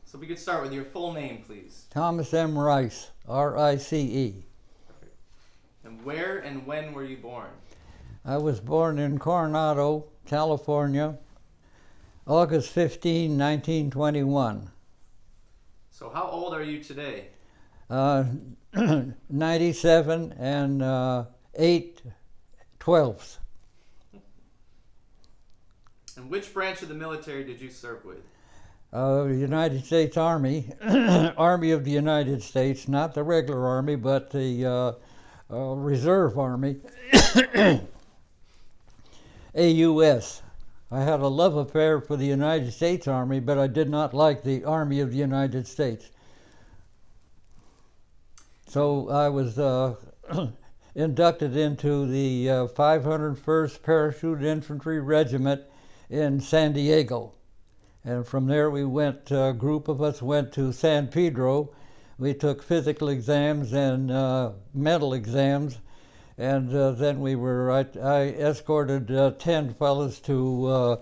So if we could start with your full name, please. Thomas M. Rice, R-I-C-E. Perfect. And where and when were you born? I was born in Coronado, California, August 15, 1921. So how old are you today? 97 and 8/12. And which branch of the military did you serve with? United States Army, Army of the United States, not the regular Army, but the Reserve Army, AUS. I had a love affair for the United States Army, but I did not like the Army of the United States. So I was inducted into the 501st Parachute Infantry Regiment in San Diego. And from there we went, a group of us went to San Pedro. We took physical exams and mental exams. And then I escorted 10 fellows to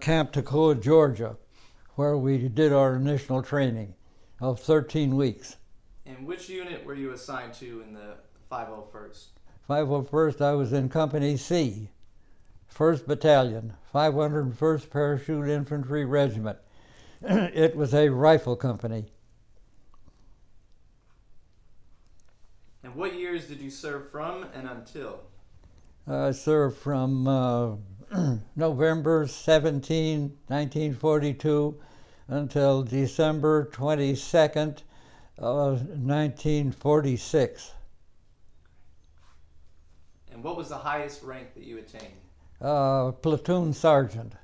Camp Toccoa, Georgia, where we did our initial training of 13 weeks. And which unit were you assigned to in the 501st? 501st, I was in Company C, 1st Battalion, 501st Parachute Infantry Regiment. It was a rifle company. And what years did you serve from and until? I served from November 17, 1942 until December 22nd, 1946. And what was the highest rank that you attained? Platoon sergeant.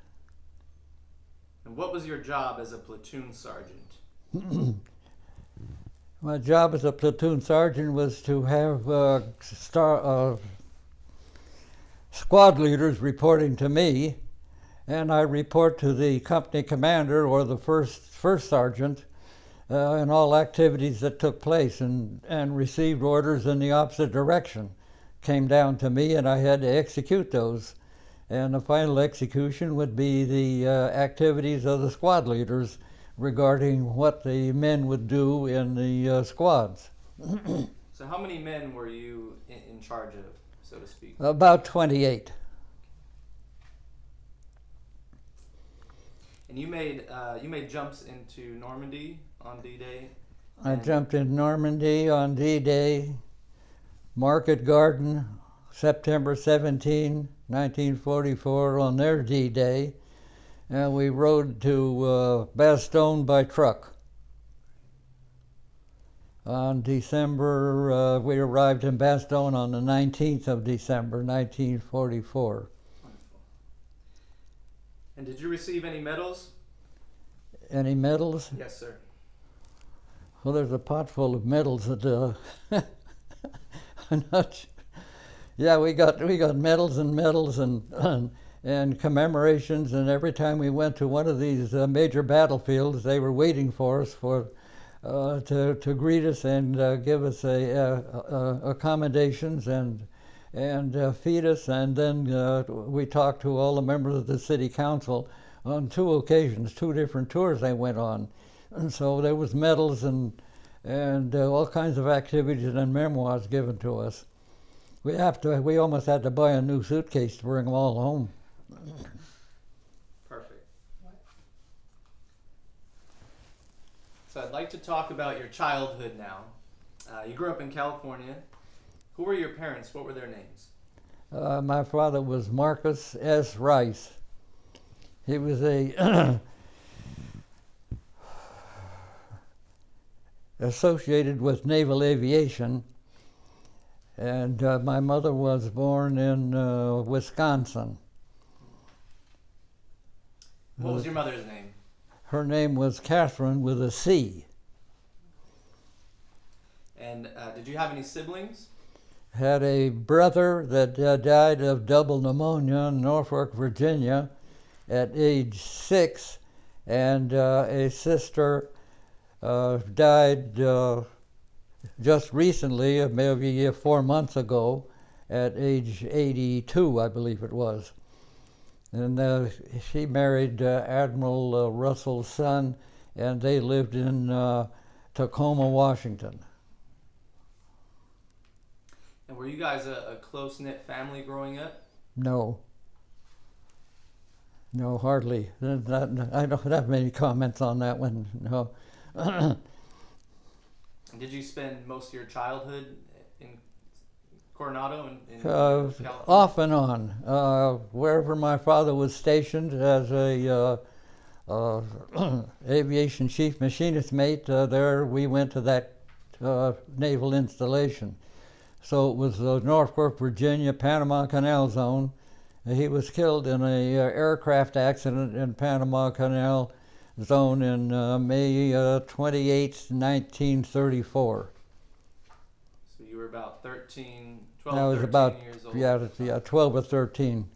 And what was your job as a platoon sergeant? My job as a platoon sergeant was to have squad leaders reporting to me, and I report to the company commander or the first sergeant in all activities that took place, and received orders in the opposite direction. Came down to me, and I had to execute those. And the final execution would be the activities of the squad leaders regarding what the men would do in the squads. So how many men were you in charge of, so to speak? About 28. And you made jumps into Normandy on D-Day? I jumped in Normandy on D-Day, Market Garden, September 17, 1944 on their D-Day. And we rode to Bastogne by truck. On December, we arrived in Bastogne on the 19th of December, 1944. Wonderful. And did you receive any medals? Any medals? Yes, sir. Well, there's a pot full of medals that I'm not sure. Yeah, we got medals and commemorations, and every time we went to one of these major battlefields, they were waiting for us to greet us and give us accommodations and feed us, and then we talked to all the members of the city council on 2 occasions, 2 different tours they went on, and so there was medals and all kinds of activities and memoirs given to us. We almost had to buy a new suitcase to bring them all home. Perfect. So I'd like to talk about your childhood now. You grew up in California. Who were your parents? What were their names? My father was Marcus S. Rice. He was a associated with naval aviation, and my mother was born in Wisconsin. What was your mother's name? Her name was Catherine with a C. And did you have any siblings? Had a brother that died of double pneumonia in Norfolk, Virginia at age 6, and a sister died just recently, maybe 4 months ago, at age 82, I believe it was. And she married Admiral Russell's son, and they lived in Tacoma, Washington. And were you guys a close-knit family growing up? No. No, hardly. I don't have many comments on that one. No. Did you spend most of your childhood in Coronado in California? Off and on. Wherever my father was stationed as a aviation chief machinist mate, there we went to that naval installation. So it was Norfolk, Virginia, Panama Canal Zone. He was killed in a aircraft accident in Panama Canal Zone in May 28, 1934. So you were about 12, I was 13 about, years old. yeah, 12 or 13.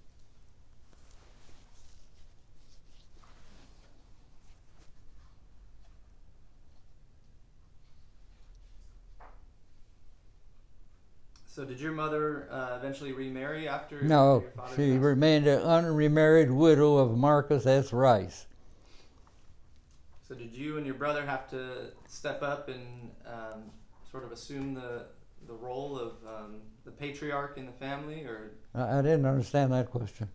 So did your mother eventually remarry after No, your father she passed? remained an unremarried widow of Marcus S. Rice. So did you and your brother have to step up and sort of assume the role of the patriarch in the family, or I didn't understand that question.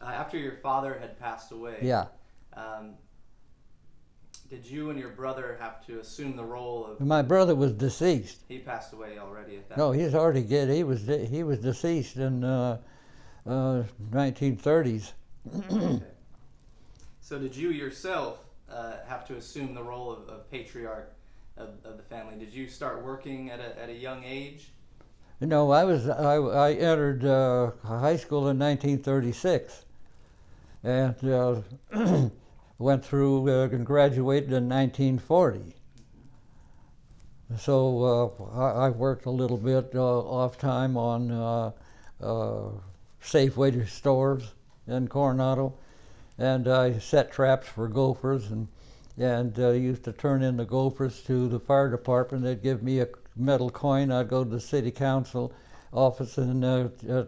after your father had passed away? Yeah. Did you and your brother have to assume the role of? My brother was deceased. He passed away already at that. No, point. he's already dead. He was deceased in 1930s. Okay. So did you yourself have to assume the role of patriarch of the family? Did you start working at a young age? No, I entered high school in 1936, and went through and graduated in 1940. So I worked a little bit off time on Safeway stores in Coronado, and I set traps for gophers and used to turn in the gophers to the fire department. They'd give me a metal coin. I'd go to the city council office and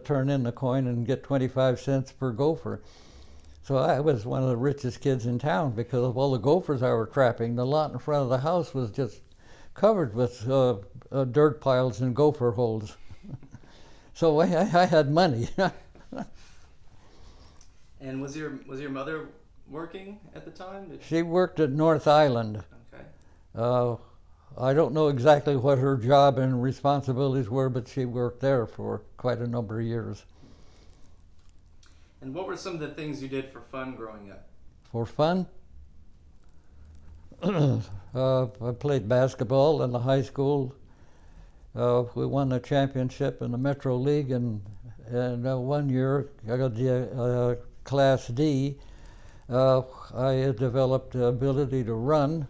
turn in the coin and get 25 cents per gopher. So I was one of the richest kids in town because of all the gophers I were trapping. The lot in front of the house was just covered with dirt piles and gopher holes. So I had money. And was your mother working at the time? She worked at North Island. Okay. I don't know exactly what her job and responsibilities were, but she worked there for quite a number of years. And what were some of the things you did for fun growing up? For fun? I played basketball in the high school. We won the championship in the Metro League, and 1 year I got the Class D. I had developed the ability to run,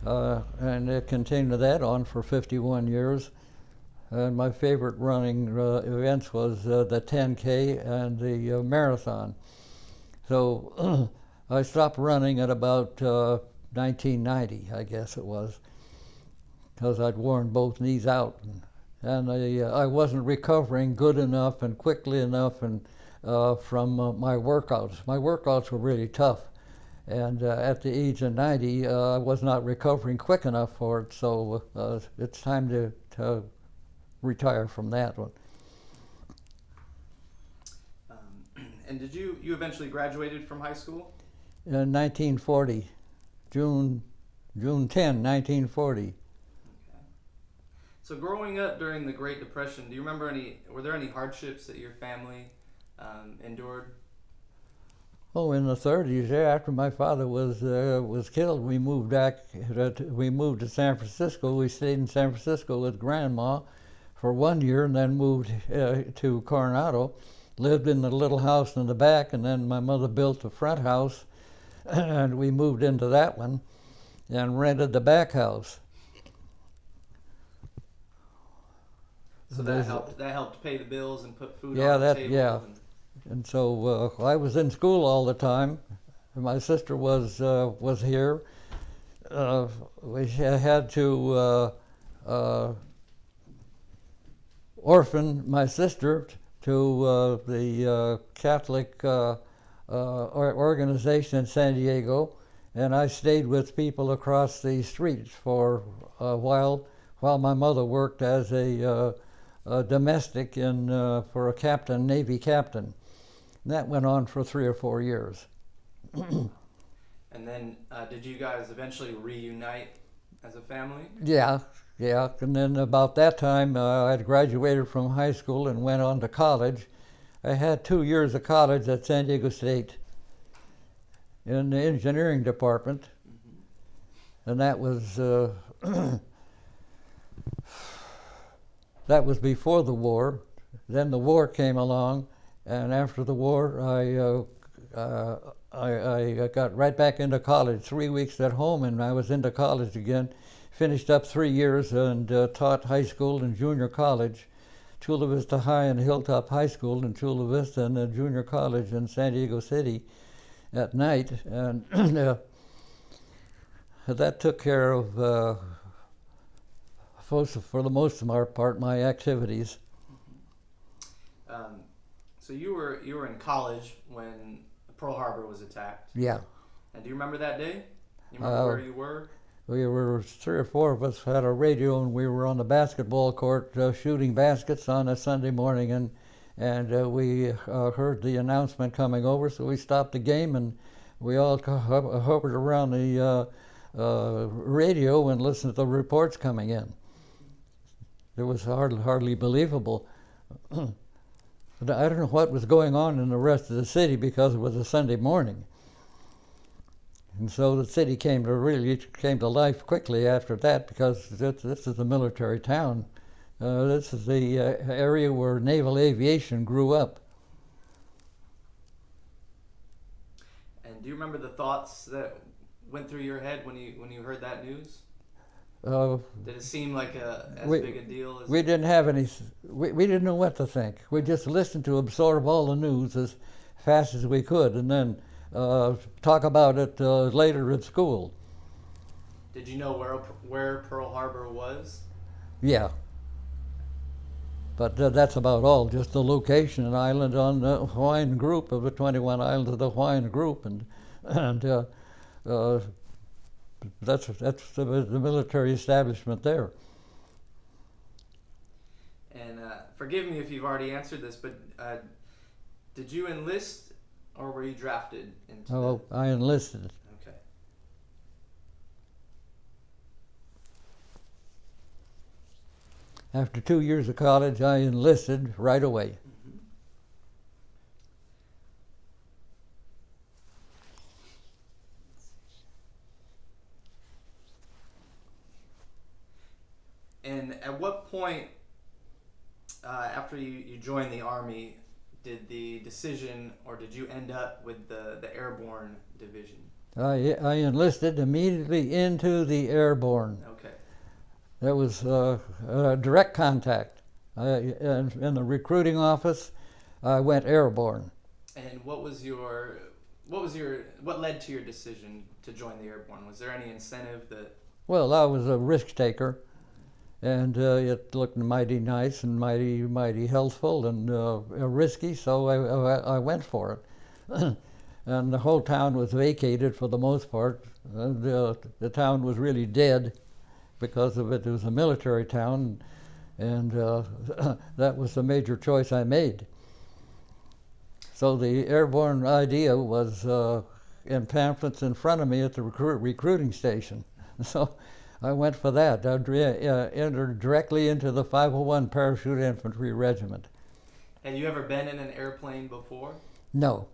and it continued that on for 51 years. And my favorite running events was the 10K and the marathon. So I stopped running at about 1990, I guess it was, because I'd worn both knees out, and I wasn't recovering good enough and quickly enough and from my workouts. My workouts were really tough, and at the age of 90, I was not recovering quick enough for it, so it's time to retire from that one. And did you eventually graduated from high school? In 1940, June 10, 1940. Okay. So growing up during the Great Depression, do you remember were there any hardships that your family endured? Oh, in the 30s, after my father was killed, we moved back. We moved to San Francisco. We stayed in San Francisco with Grandma for 1 year, and then moved to Coronado. Lived in the little house in the back, and then my mother built the front house, and we moved into that one and rented the back house. So that helped pay the bills and put food Yeah, on the table. yeah. And so I was in school all the time. My sister was here. We had to orphan my sister to the Catholic organization in San Diego, and I stayed with people across the street for a while my mother worked as a domestic for a captain, Navy captain. And that went on for 3 or 4 years. And then did you guys eventually reunite as a family? Yeah. And then about that time, I had graduated from high school and went on to college. I had 2 years of college at San Diego State in the engineering department. And that was that was before the war. Then the war came along, and after the war, I got right back into college. 3 weeks at home, and I was into college again. Finished up 3 years and taught high school and junior college, Chula Vista High and Hilltop High School in Chula Vista, and a junior college in San Diego City at night. And that took care of, for the most part, my activities. So you were in college when Pearl Harbor was attacked. Yeah. And do you remember that day? You remember where you were? We were 3 or 4 of us had a radio, and we were on the basketball court shooting baskets on a Sunday morning, and we heard the announcement coming over, so we stopped the game and we all hovered around the radio and listened to the reports coming in. It was hardly believable. But I don't know what was going on in the rest of the city because it was a Sunday morning. And so the city came to life quickly after that, because this is a military town. This is the area where naval aviation grew up. And do you remember the thoughts that went through your head when you heard that news? Did it seem like as big a deal as we didn't have any? We didn't know what to think. We just listened to absorb all the news as fast as we could, and then talk about it later at school. Did you know where Pearl Harbor was? Yeah. But that's about all. Just the location, an island on the Hawaiian group of the 21 islands of the Hawaiian group, and that's the military establishment there. And forgive me if you've already answered this, but did you enlist or were you drafted into? Oh, I enlisted. Okay. After 2 years of college, I enlisted right away. And at what point, after you joined the Army, did the decision, or did you end up with the Airborne division? I enlisted immediately into the Airborne. Okay. That was direct contact. In the recruiting office, I went Airborne. And what led to your decision to join the Airborne? Was there any incentive that? Well, I was a risk taker, and it looked mighty nice and mighty healthful and risky, so I went for it. And the whole town was vacated for the most part. The town was really dead because of it. It was a military town, and that was the major choice I made. So the Airborne idea was in pamphlets in front of me at the recruiting station. So I went for that. I entered directly into the 501 Parachute Infantry Regiment. Had you ever been in an airplane before? No.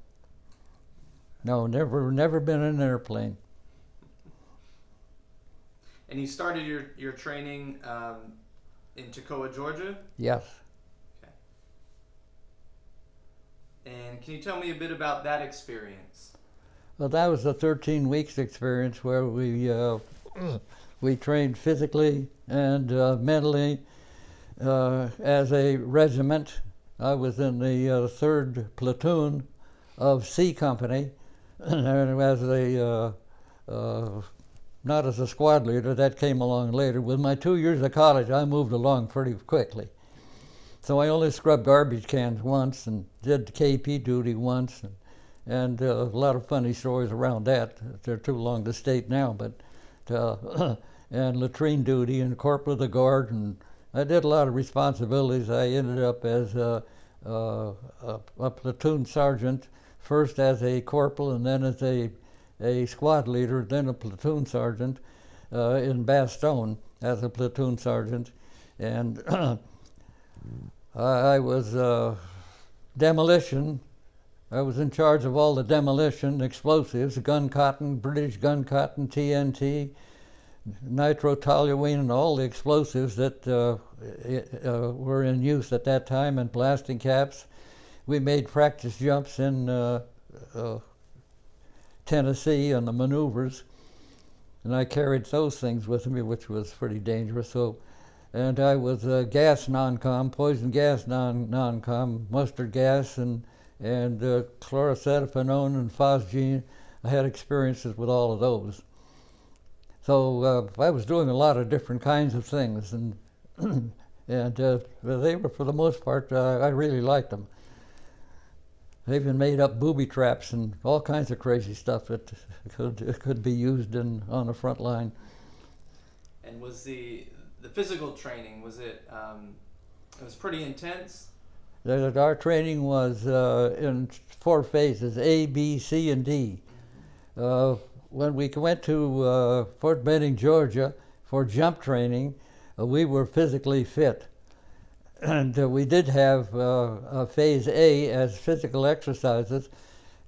No, never been in an airplane. And you started your training in Toccoa, Georgia? Yes. Okay. And can you tell me a bit about that experience? Well, that was a 13 weeks experience where we trained physically and mentally as a regiment. I was in the 3rd platoon of C Company, and as a not as a squad leader. That came along later. With my 2 years of college, I moved along pretty quickly. So I only scrubbed garbage cans once and did KP duty once, and a lot of funny stories around that. They're too long to state now, but and latrine duty and corporal of the guard, and I did a lot of responsibilities. I ended up as a platoon sergeant, first as a corporal and then as a squad leader, then a platoon sergeant in Bastogne as a platoon sergeant. And I was demolition. I was in charge of all the demolition, explosives, gun cotton, British gun cotton, TNT, nitrotoluene, and all the explosives that were in use at that time, and blasting caps. We made practice jumps in Tennessee on the maneuvers, and I carried those things with me, which was pretty dangerous. And I was gas non-com, poison gas non-com, mustard gas, and chloracetophenone and phosgene. I had experiences with all of those. So I was doing a lot of different kinds of things, and they were, for the most part, I really liked them. They even made up booby traps and all kinds of crazy stuff that could be used on the front line. And was the physical training, was it was pretty intense? Our training was in 4 phases, A, B, C, and D. When we went to Fort Benning, Georgia for jump training, we were physically fit. And we did have phase A as physical exercises,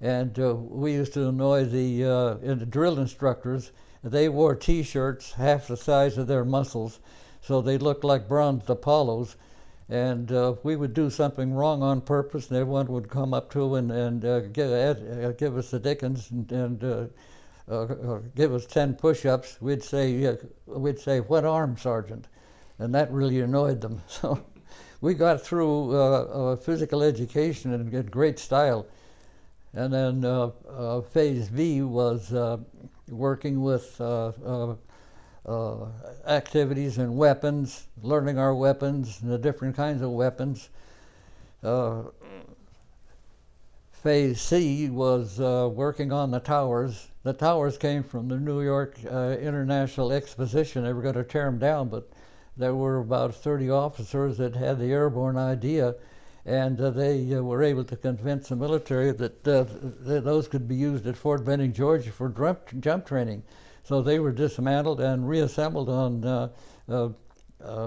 and we used to annoy the drill instructors. They wore T-shirts half the size of their muscles, so they looked like bronzed Apollos. And we would do something wrong on purpose, and everyone would come up to and give us the dickens and give us 10 push-ups. We'd say, "What arm, Sergeant?" And that really annoyed them. So we got through physical education in great style. And then phase B was working with activities and weapons, learning our weapons and the different kinds of weapons. Phase C was working on the towers. The towers came from the New York International Exposition. They were going to tear them down, but there were about 30 officers that had the airborne idea, and they were able to convince the military that those could be used at Fort Benning, Georgia for jump training. So they were dismantled and reassembled on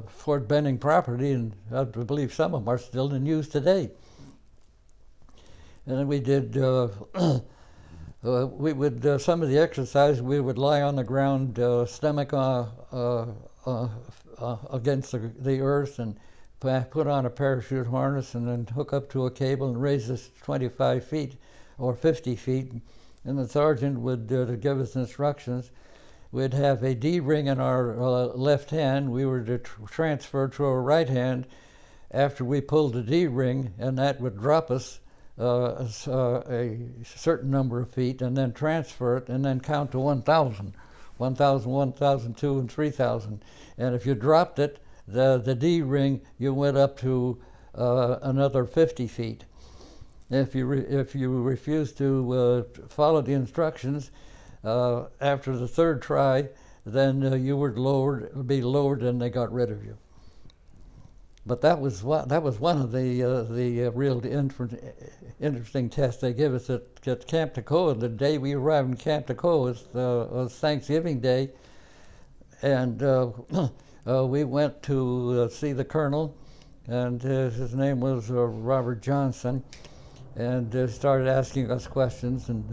Fort Benning property, and I believe some of them are still in use today. And then we did, some of the exercises, we would lie on the ground, stomach against the earth, and put on a parachute harness and then hook up to a cable and raise us 25 feet or 50 feet. And the sergeant would give us instructions. We'd have a D ring in our left hand. We were to transfer to our right hand after we pulled the D ring, and that would drop us a certain number of feet, and then transfer it, and then count to 1,000, 1,000, 1,002, and 3,000. And if you dropped it, the D ring, you went up to another 50 feet. If you refused to follow the instructions after the third try, then you would be lowered, and they got rid of you. But that was one of the real interesting tests they give us at Camp Toccoa. The day we arrived in Camp Toccoa was Thanksgiving Day, and we went to see the colonel, and his name was Robert Johnson, and started asking us questions. And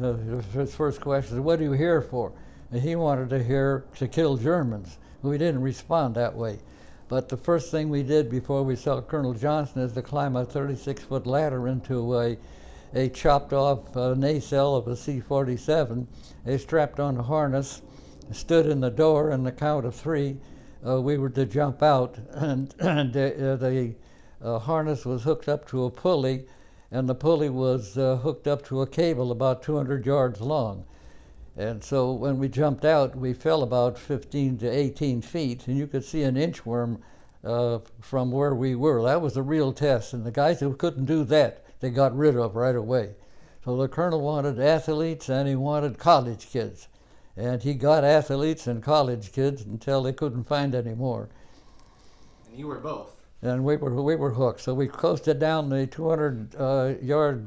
his first question was, "What are you here for?" And he wanted to kill Germans. We didn't respond that way. But the first thing we did before we saw Colonel Johnson is to climb a 36-foot ladder into a chopped off nacelle of a C-47. They strapped on a harness, stood in the door, and the count of 3, we were to jump out. And the harness was hooked up to a pulley, and the pulley was hooked up to a cable about 200 yards long. And so when we jumped out, we fell about 15 to 18 feet, and you could see an inchworm from where we were. That was a real test, and the guys who couldn't do that, they got rid of right away. So the colonel wanted athletes and he wanted college kids. And he got athletes and college kids until they couldn't find any more. And you were both. And we were hooked. So we coasted down the 200-yard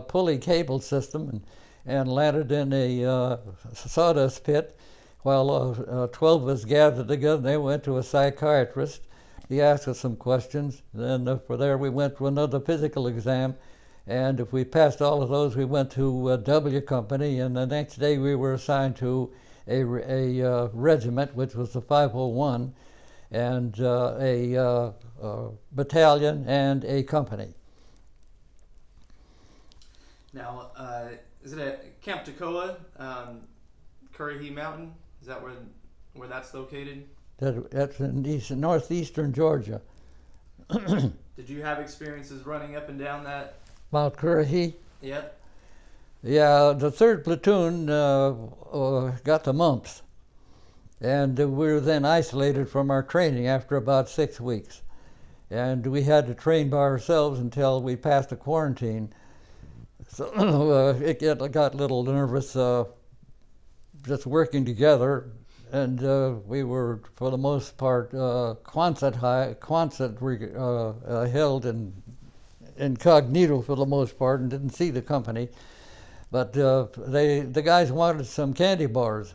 pulley cable system and landed in a sawdust pit while 12 of us gathered together. They went to a psychiatrist. He asked us some questions. Then from there we went to another physical exam. And if we passed all of those, we went to W Company. And the next day we were assigned to a regiment, which was the 501, and a battalion and a company. Now, is it at Camp Toccoa, Currahee Mountain? Is that where that's located? That's in northeastern Georgia. Did you have experiences running up and down that? Mount Currahee? Yep. Yeah, the 3rd Platoon got the mumps. And we were then isolated from our training after about 6 weeks. And we had to train by ourselves until we passed the quarantine. So it got a little nervous just working together. And we were, for the most part, Quonset held in incognito for the most part and didn't see the company. But the guys wanted some candy bars.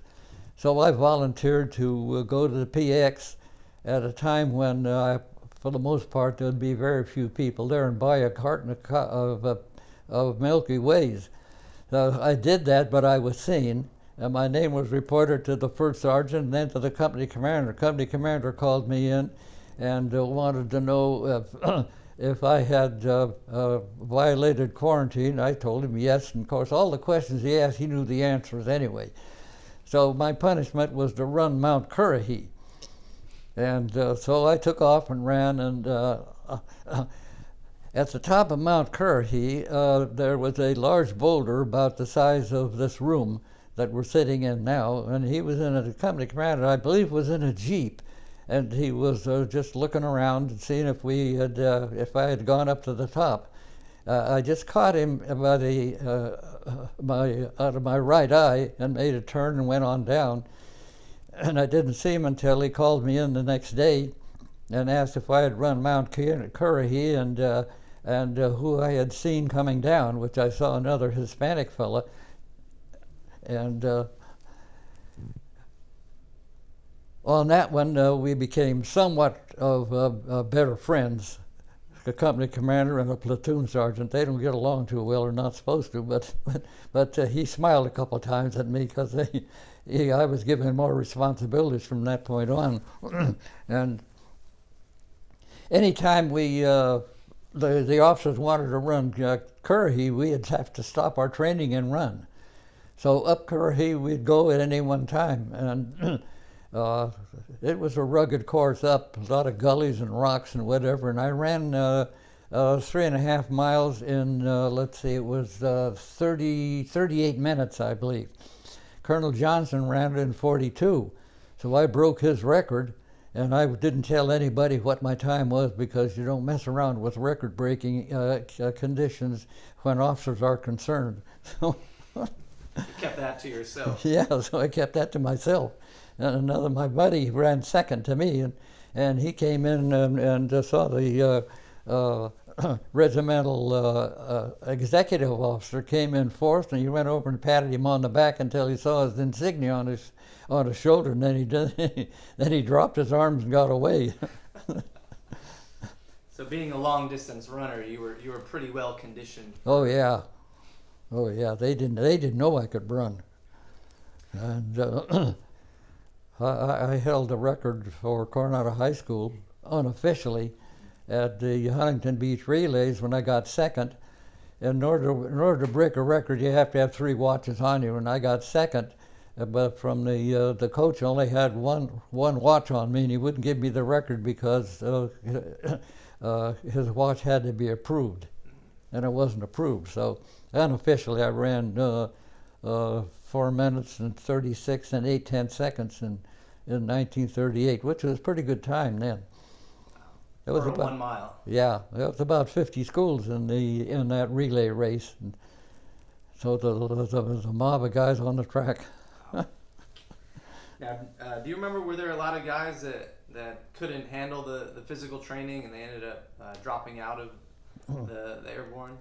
So I volunteered to go to the PX at a time when, for the most part, there would be very few people there and buy a carton of Milky Ways. So I did that, but I was seen. And my name was reported to the first sergeant and then to the company commander. The company commander called me in and wanted to know if I had violated quarantine. I told him yes, and of course all the questions he asked, he knew the answers anyway. So my punishment was to run Mount Currahee. And so I took off and ran, and at the top of Mount Currahee, there was a large boulder about the size of this room that we're sitting in now, and he was in a company commander, I believe was in a Jeep, and he was just looking around and seeing if I had gone up to the top. I just caught him by out of my right eye and made a turn and went on down. And I didn't see him until he called me in the next day and asked if I had run Mount Currahee and who I had seen coming down, which I saw another Hispanic fella. And on that one, we became somewhat of better friends. A company commander and a platoon sergeant, they don't get along too well, or not supposed to, but he smiled a couple of times at me because I was given more responsibilities from that point on. And anytime the officers wanted to run Currahee, we'd have to stop our training and run. So up Currahee we'd go at any one time, and it was a rugged course up, a lot of gullies and rocks and whatever, and I ran 3.5 miles in, let's see, it was 38 minutes, I believe. Colonel Johnson ran it in 42, so I broke his record, and I didn't tell anybody what my time was because you don't mess around with record-breaking conditions when officers are concerned. So you kept that to yourself. Yeah, so I kept that to myself. And my buddy ran second to me, and he came in and saw the regimental executive officer came in fourth, and he went over and patted him on the back until he saw his insignia on his shoulder, and then he dropped his arms and got away. So being a long distance runner, you were pretty well conditioned. Oh yeah. They didn't know I could run, and I held the record for Coronado High School unofficially at the Huntington Beach Relays when I got second. In order to break a record, you have to have 3 watches on you, and I got second. But from the coach only had one watch on me, and he wouldn't give me the record because his watch had to be approved, and it wasn't approved. So unofficially, I ran 4 minutes and 36 and 8/10 seconds in 1938, which was a pretty good time then. It was about 1 mile. Yeah, it was about 50 schools in that relay race, So there was a mob of guys on the track. Now, do you remember, were there a lot of guys that couldn't handle the physical training and they ended up dropping out of the Airborne?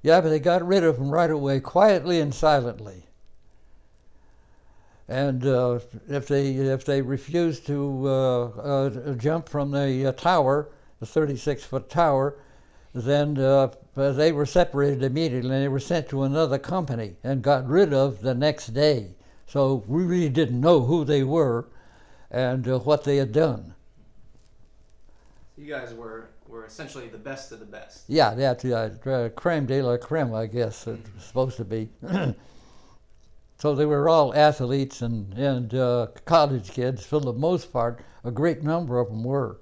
Yeah, but they got rid of them right away, quietly and silently. And if they refused to jump from the tower, the 36-foot tower, then they were separated immediately, and they were sent to another company and got rid of the next day. So we really didn't know who they were and what they had done. You guys were essentially the best of the best. Yeah, that's creme de la creme, I guess it's supposed to be. So they were all athletes and college kids for the most part. A great number of them were.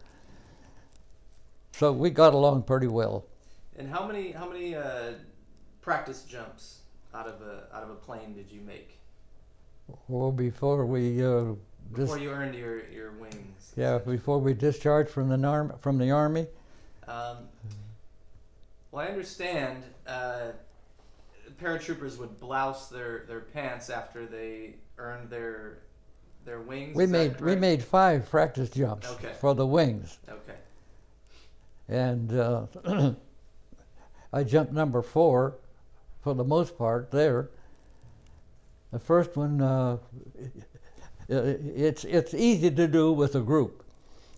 So we got along pretty well. And how many practice jumps out of a plane did you make? Well, before we before you earned your wings. Yeah, before we discharged from the Army. Well, I understand paratroopers would blouse their pants after they earned their wings. We made 5 practice jumps for the wings. Okay. And I jumped number 4 for the most part there. The first one, it's easy to do with a group,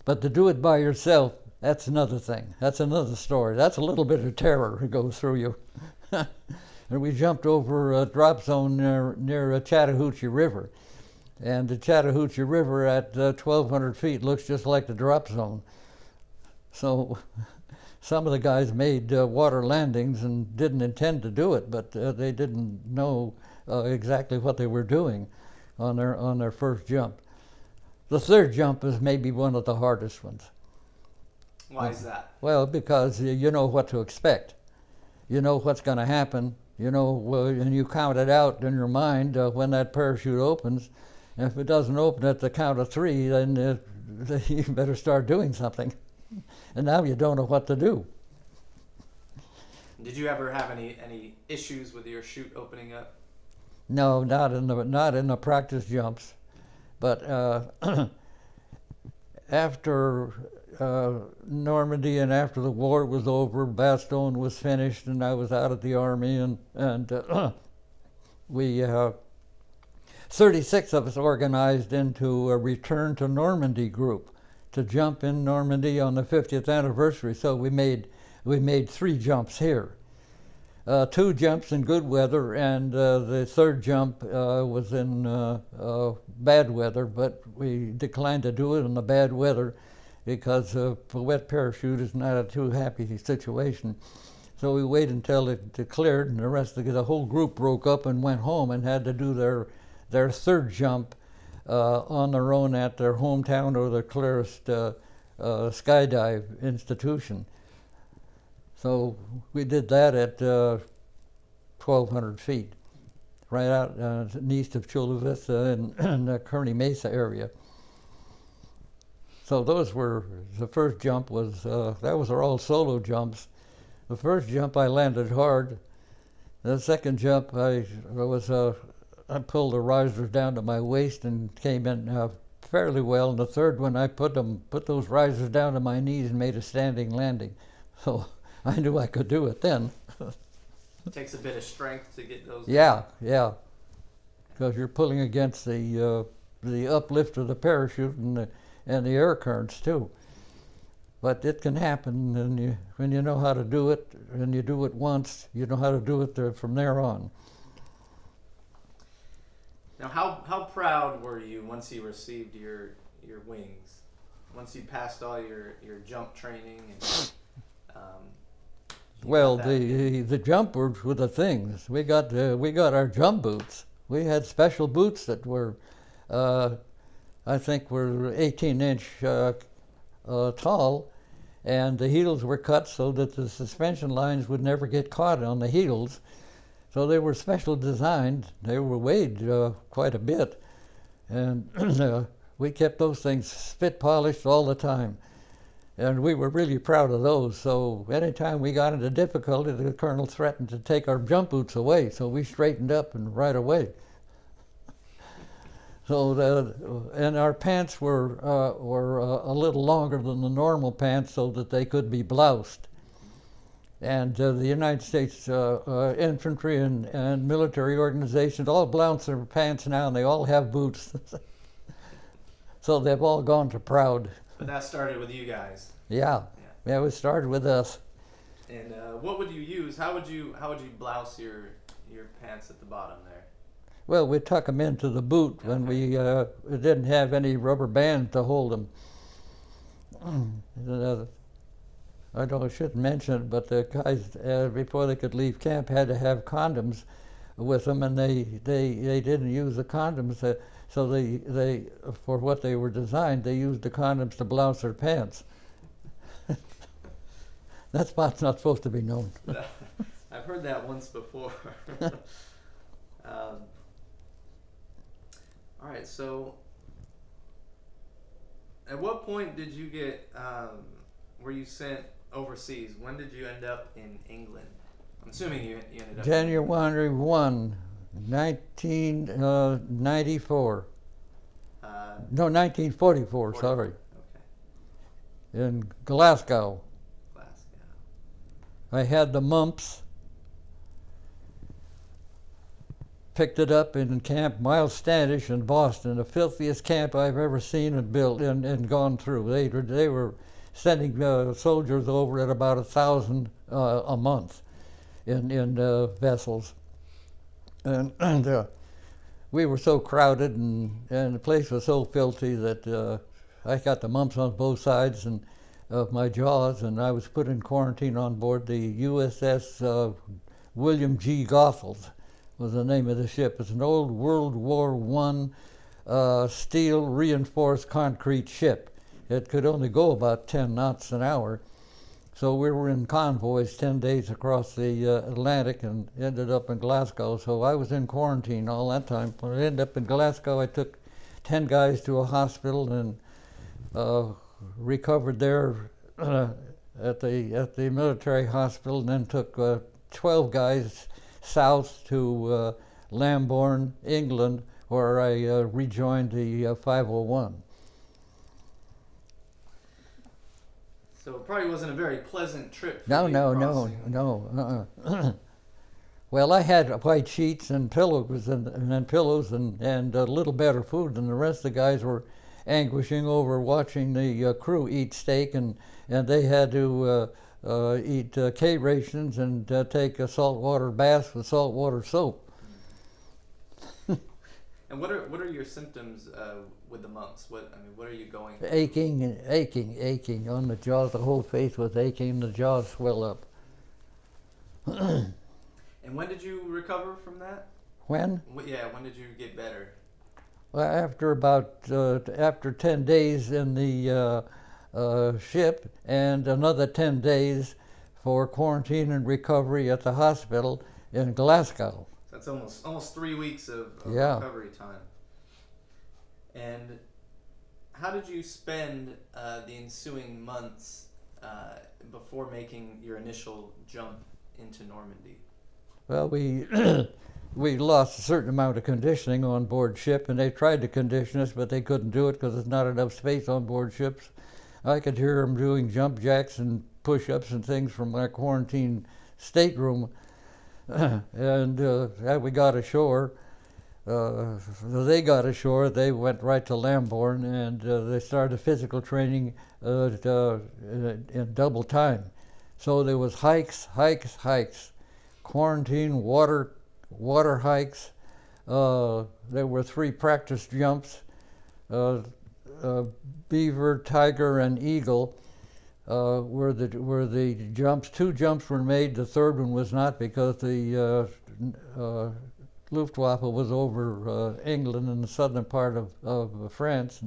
but to do it by yourself, that's another thing. That's another story. That's a little bit of terror that goes through you. And we jumped over a drop zone near Chattahoochee River. And the Chattahoochee River at 1,200 feet looks just like the drop zone. So some of the guys made water landings and didn't intend to do it, but they didn't know exactly what they were doing on their first jump. The third jump is maybe one of the hardest ones. Why is that? Well, because you know what to expect. You know what's going to happen. You know, and you count it out in your mind when that parachute opens. And if it doesn't open at the count of 3, then you better start doing something. And now you don't know what to do. Did you ever have any issues with your chute opening up? No, not in the practice jumps. But after Normandy and after the war was over, Bastogne was finished, and I was out of the Army, and we 36 of us organized into a Return to Normandy group to jump in Normandy on the 50th anniversary. So we made 3 jumps here. 2 jumps in good weather, and the third jump was in bad weather, but we declined to do it in the bad weather because a wet parachute is not a too happy situation. So we waited until it cleared, and the rest of the whole group broke up and went home and had to do their third jump on their own at their hometown or the clearest skydive institution. So we did that at 1,200 feet, right out east of Chula Vista in the Kearney Mesa area. So those were, the first jump was, those are all solo jumps. The first jump I landed hard. The second jump I pulled the risers down to my waist and came in fairly well. And the third one I put those risers down to my knees and made a standing landing. So I knew I could do it then. It takes a bit of strength to get those. Yeah, because you're pulling against the uplift of the parachute and the air currents too. But it can happen, and when you know how to do it, and you do it once, you know how to do it from there on. Now, how proud were you once you received your wings? Once you passed all your jump training and well, the jumpers were the things. We got our jump boots. We had special boots that were, I think, were 18-inch tall, and the heels were cut so that the suspension lines would never get caught on the heels. So they were special designed. They were weighed quite a bit, and we kept those things spit polished all the time. And we were really proud of those. So anytime we got into difficulty, the colonel threatened to take our jump boots away. So we straightened up and right away. So and our pants were a little longer than the normal pants, so that they could be bloused. And the United States infantry and military organizations all blouse their pants now, and they all have boots. So they've all gone to proud. But that started with you guys. Yeah, it started with us. And what would you use? How would you blouse your pants at the bottom there? Well, we tuck them into the boot when we didn't have any rubber band to hold them. I shouldn't mention it, but the guys before they could leave camp had to have condoms with them, and they didn't use the condoms. So they for what they were designed, they used the condoms to blouse their pants. That spot's not supposed to be known. I've heard that once before. All right, so at what point did you get, were you sent overseas? When did you end up in England? I'm assuming you ended up January 1, 1994. No, 1944, sorry. Okay. In Glasgow. I had the mumps. Picked it up in Camp Miles Standish in Boston, the filthiest camp I've ever seen and built and gone through. They were sending soldiers over at about 1,000 a month in vessels, and we were so crowded and the place was so filthy that I got the mumps on both sides of my jaws, and I was put in quarantine on board the USS William G. Goethals. Was the name of the ship. It's an old World War I steel reinforced concrete ship. It could only go about 10 knots an hour. So we were in convoys 10 days across the Atlantic and ended up in Glasgow. So I was in quarantine all that time. When I ended up in Glasgow, I took 10 guys to a hospital and recovered there at the military hospital, and then took 12 guys south to Lambourne, England, where I rejoined the 501. So it probably wasn't a very pleasant trip for No. Well, I had white sheets and pillows and a little better food than the rest of the guys were anguishing over watching the crew eat steak, and they had to eat K rations and take a saltwater bath with saltwater soap. And what are your symptoms with the mumps? What are you going through? Aching on the jaws. The whole face was aching. The jaws swell up. And when did you recover from that? When? Yeah, when did you get better? Well, after 10 days in the ship and another 10 days for quarantine and recovery at the hospital in Glasgow. That's almost 3 weeks of recovery time. And how did you spend the ensuing months before making your initial jump into Normandy? Well, we lost a certain amount of conditioning on board ship, and they tried to condition us, but they couldn't do it because there's not enough space on board ships. I could hear them doing jump jacks and push-ups and things from my quarantine stateroom. And as we got ashore, they went right to Lambourne, and they started physical training in double time. So there was hikes, quarantine, water hikes. There were 3 practice jumps. Beaver, tiger, and eagle were the jumps. 2 jumps were made. The third one was not, because the Luftwaffe was over England in the southern part of France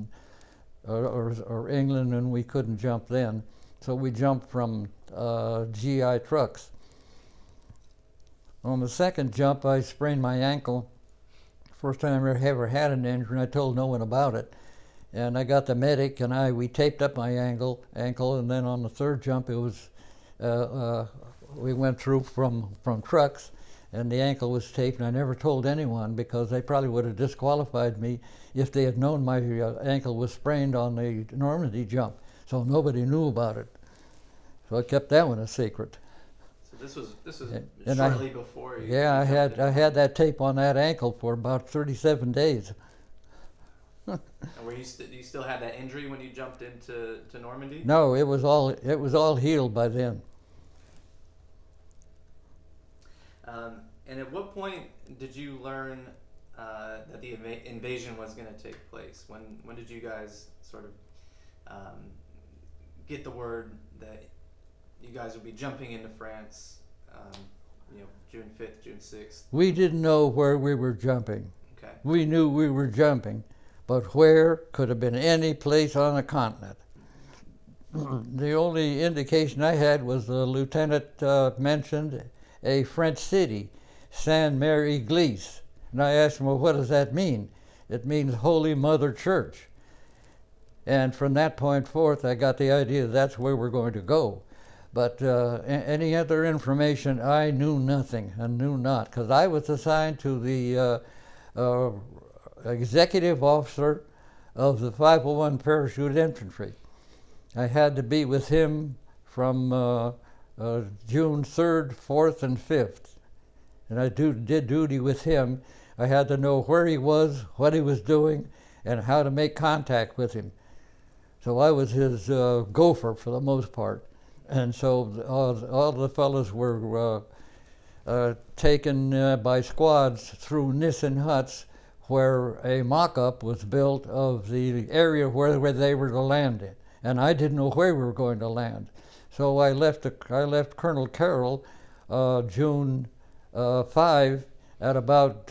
or England, and we couldn't jump then. So we jumped from GI trucks. On the second jump, I sprained my ankle. First time I ever had an injury, and I told no one about it. And I got the medic, and we taped up my ankle, and then on the third jump, it was we went through from trucks, and the ankle was taped, and I never told anyone because they probably would have disqualified me if they had known my ankle was sprained on the Normandy jump. So nobody knew about it. So I kept that one a secret. So this was shortly before you. Yeah, I had that tape on that ankle for about 37 days. And you still had that injury when you jumped into Normandy? No, it was all healed by then. And at what point did you learn that the invasion was going to take place? When did you guys sort of get the word that you guys would be jumping into France? June 5th, June 6th. We didn't know where we were jumping. Okay. We knew we were jumping, but where could have been any place on the continent. The only indication I had was the lieutenant mentioned a French city, Saint-Mary-Église. And I asked him, well, what does that mean? It means Holy Mother Church. And from that point forth, I got the idea that's where we're going to go. But any other information, I knew nothing and knew not, because I was assigned to the executive officer of the 501 Parachute Infantry. I had to be with him from June 3rd, 4th, and 5th. And I did duty with him. I had to know where he was, what he was doing, and how to make contact with him. So I was his gopher for the most part. And so all the fellows were taken by squads through Nissen huts, where a mock-up was built of the area where they were to land in. And I didn't know where we were going to land. So I left Colonel Carroll June 5 at about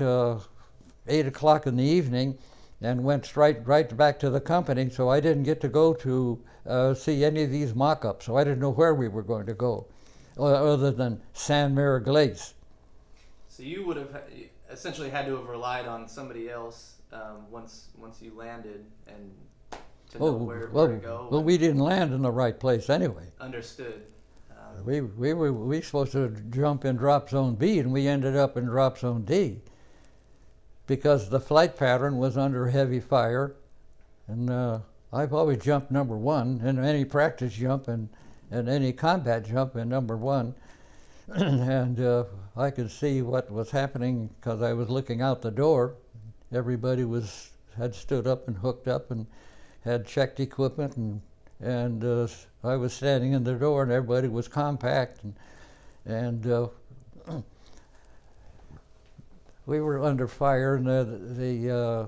8 o'clock in the evening, and went right back to the company. So I didn't get to go to see any of these mock-ups. So I didn't know where we were going to go, other than Saint-Mary-Église. So you would have essentially had to have relied on somebody else once you landed and to know where to go. Well, we didn't land in the right place anyway. Understood. We were supposed to jump in drop zone B, and we ended up in drop zone D because the flight pattern was under heavy fire. And I've always jumped number one in any practice jump and any combat jump in number one. And I could see what was happening because I was looking out the door. Everybody had stood up and hooked up and had checked equipment, and I was standing in the door, and everybody was compact, and we were under fire, and the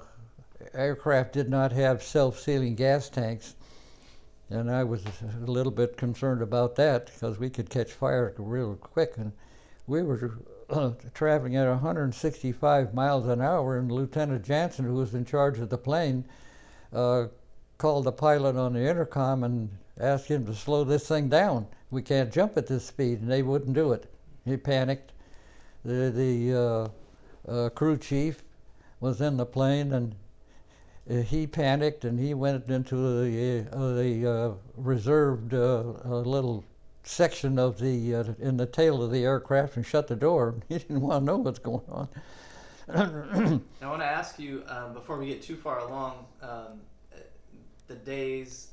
aircraft did not have self-sealing gas tanks, and I was a little bit concerned about that because we could catch fire real quick, and we were traveling at 165 miles an hour, and Lieutenant Jansen, who was in charge of the plane, called the pilot on the intercom and asked him to slow this thing down. We can't jump at this speed, and they wouldn't do it. He panicked. The crew chief was in the plane, and he panicked, and he went into the reserved little section of in the tail of the aircraft and shut the door. He didn't want to know what's going on. I want to ask you, before we get too far along, the days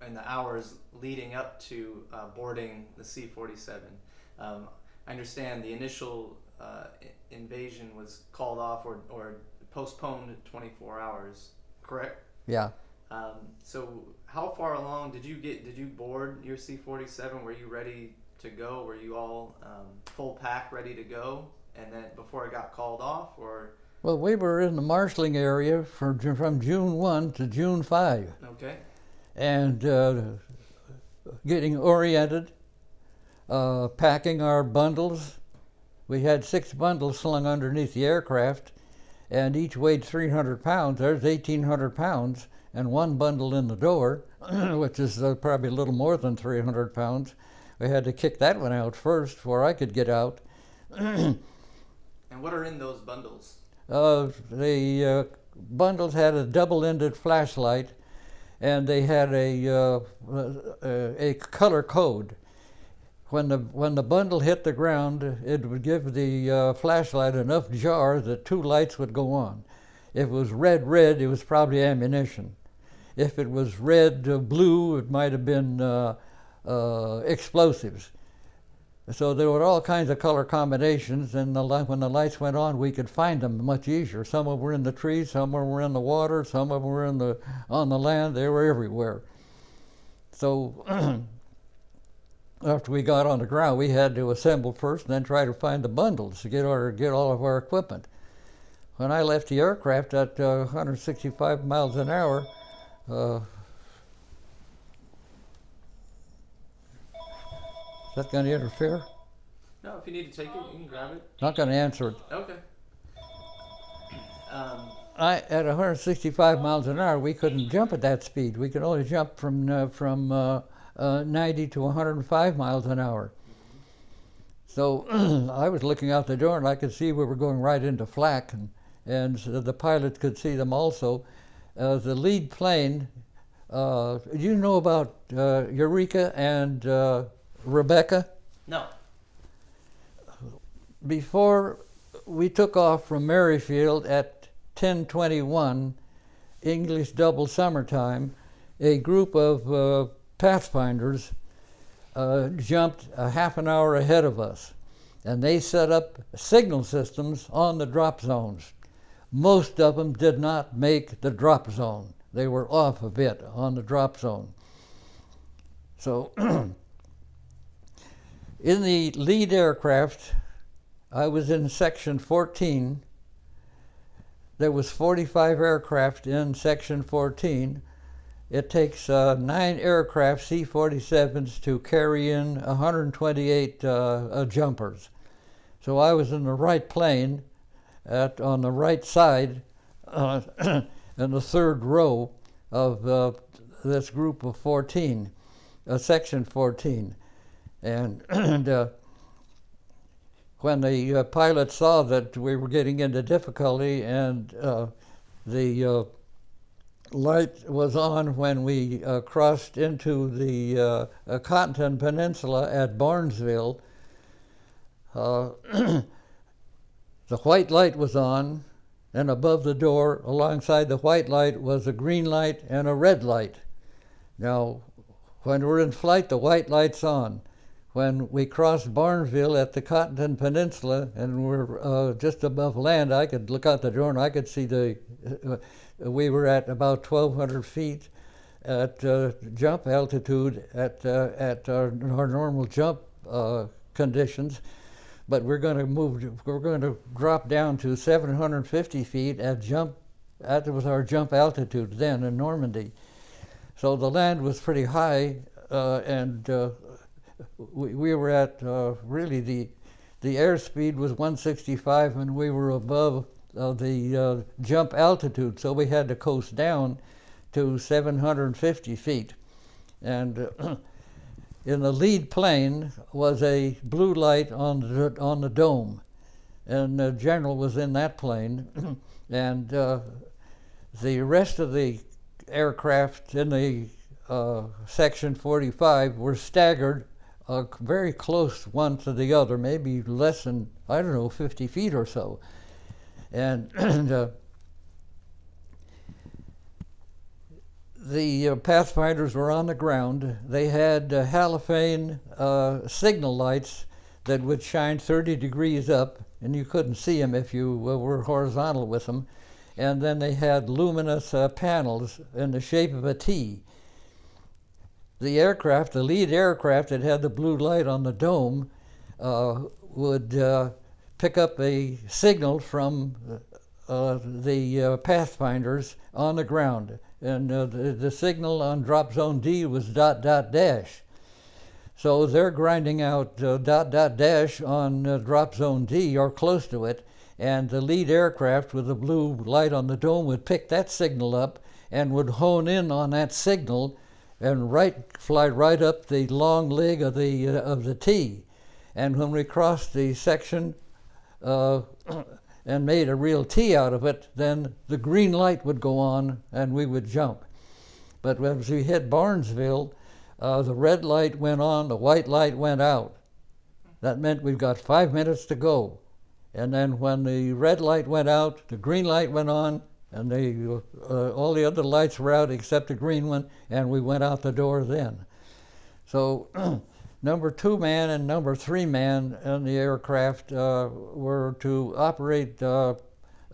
and the hours leading up to boarding the C-47. I understand the initial invasion was called off or postponed 24 hours, correct? Yeah. So how far along did you board your C-47? Were you ready to go? Were you all full pack ready to go? And then before it got called off, or? Well, we were in the marshalling area from June 1 to June 5. Okay. And getting oriented, packing our bundles. We had 6 bundles slung underneath the aircraft, and each weighed 300 pounds. There's 1,800 pounds, and one bundle in the door, which is probably a little more than 300 pounds. We had to kick that one out first before I could get out. And what are in those bundles? The bundles had a double-ended flashlight and they had a color code. When the bundle hit the ground, it would give the flashlight enough jar that 2 lights would go on. If it was red, it was probably ammunition. If it was red, blue, it might have been explosives. So there were all kinds of color combinations, and when the lights went on, we could find them much easier. Some of them were in the trees, some of them were in the water, some of them were on the land. They were everywhere. So after we got on the ground, we had to assemble first and then try to find the bundles to get all of our equipment. When I left the aircraft at 165 miles an hour, is that going to interfere? No, if you need to take it, you can grab it. Not going to answer it. Okay. At 165 miles an hour, we couldn't jump at that speed. We could only jump from 90 to 105 miles an hour. So I was looking out the door, and I could see we were going right into flak, and so the pilot could see them also. The lead plane, do you know about Eureka and Rebecca? No. Before we took off from Merrifield at 10:21 English double summertime, a group of pathfinders jumped a half an hour ahead of us, and they set up signal systems on the drop zones. Most of them did not make the drop zone. They were off a bit on the drop zone. So in the lead aircraft, I was in section 14. There was 45 aircraft in section 14. It takes 9 aircraft, C-47s, to carry in 128 jumpers. So I was in the right plane on the right side in the third row of this group of 14, section 14. And when the pilot saw that we were getting into difficulty and the light was on when we crossed into the Cottonton Peninsula at Barnesville, the white light was on, and above the door, alongside the white light, was a green light and a red light. Now, when we're in flight, the white light's on. When we crossed Barnesville at the Cottonton Peninsula and we're just above land, I could look out the door and I could see we were at about 1,200 feet at jump altitude at our normal jump conditions. But we're going to drop down to 750 feet that was our jump altitude then in Normandy. So the land was pretty high, and we were at really the airspeed was 165, and we were above the jump altitude, so we had to coast down to 750 feet. And in the lead plane was a blue light on the dome, and the general was in that plane, and the rest of the aircraft in the section 45 were staggered very close one to the other, maybe less than, 50 feet or so. And the pathfinders were on the ground. They had halophane signal lights that would shine 30 degrees up, and you couldn't see them if you were horizontal with them. And then they had luminous panels in the shape of a T. The lead aircraft that had the blue light on the dome would pick up a signal from the pathfinders on the ground. And the signal on drop zone D was ... So they're grinding out ... on drop zone D or close to it, and the lead aircraft with the blue light on the dome would pick that signal up and would hone in on that signal and fly right up the long leg of the T. And when we crossed the section and made a real T out of it, then the green light would go on and we would jump. But as we hit Barnesville, the red light went on, the white light went out. That meant we've got 5 minutes to go. And then when the red light went out, the green light went on, and all the other lights were out except the green one, and we went out the door then. So number 2 man and number 3 man in the aircraft were to operate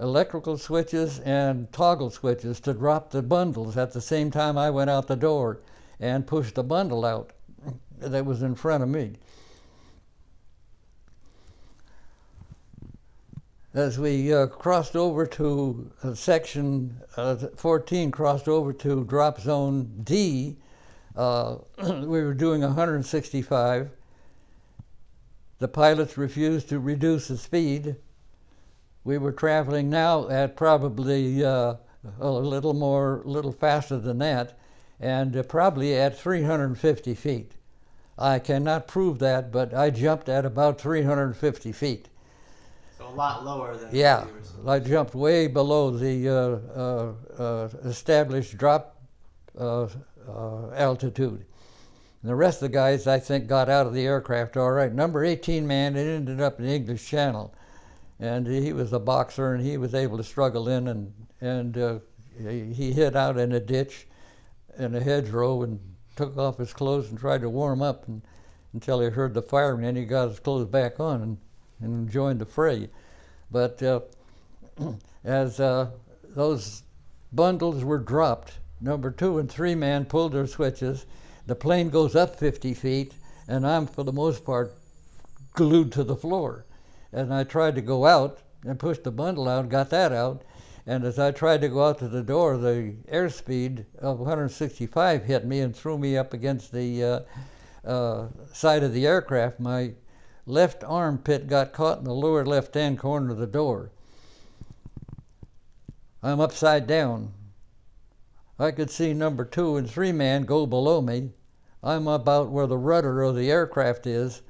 electrical switches and toggle switches to drop the bundles at the same time I went out the door and pushed the bundle out that was in front of me. As we crossed over to section 14, crossed over to drop zone D, we were doing 165. The pilots refused to reduce the speed. We were traveling now at probably a little faster than that, and probably at 350 feet. I cannot prove that, but I jumped at about 350 feet. So a lot lower than yeah, I jumped way below the established drop altitude. And the rest of the guys, I think, got out of the aircraft all right. Number 18 man, it ended up in the English Channel. And he was a boxer, and he was able to struggle in, and he hid out in a ditch in a hedgerow and took off his clothes and tried to warm up until he heard the firing, and he got his clothes back on and joined the fray. But as those bundles were dropped, number 2 and 3 man pulled their switches. The plane goes up 50 feet, and I'm, for the most part, glued to the floor. And I tried to go out and push the bundle out, got that out. And as I tried to go out to the door, the airspeed of 165 hit me and threw me up against the side of the aircraft. My left armpit got caught in the lower left-hand corner of the door. I'm upside down. I could see number 2 and 3 man go below me. I'm about where the rudder of the aircraft is,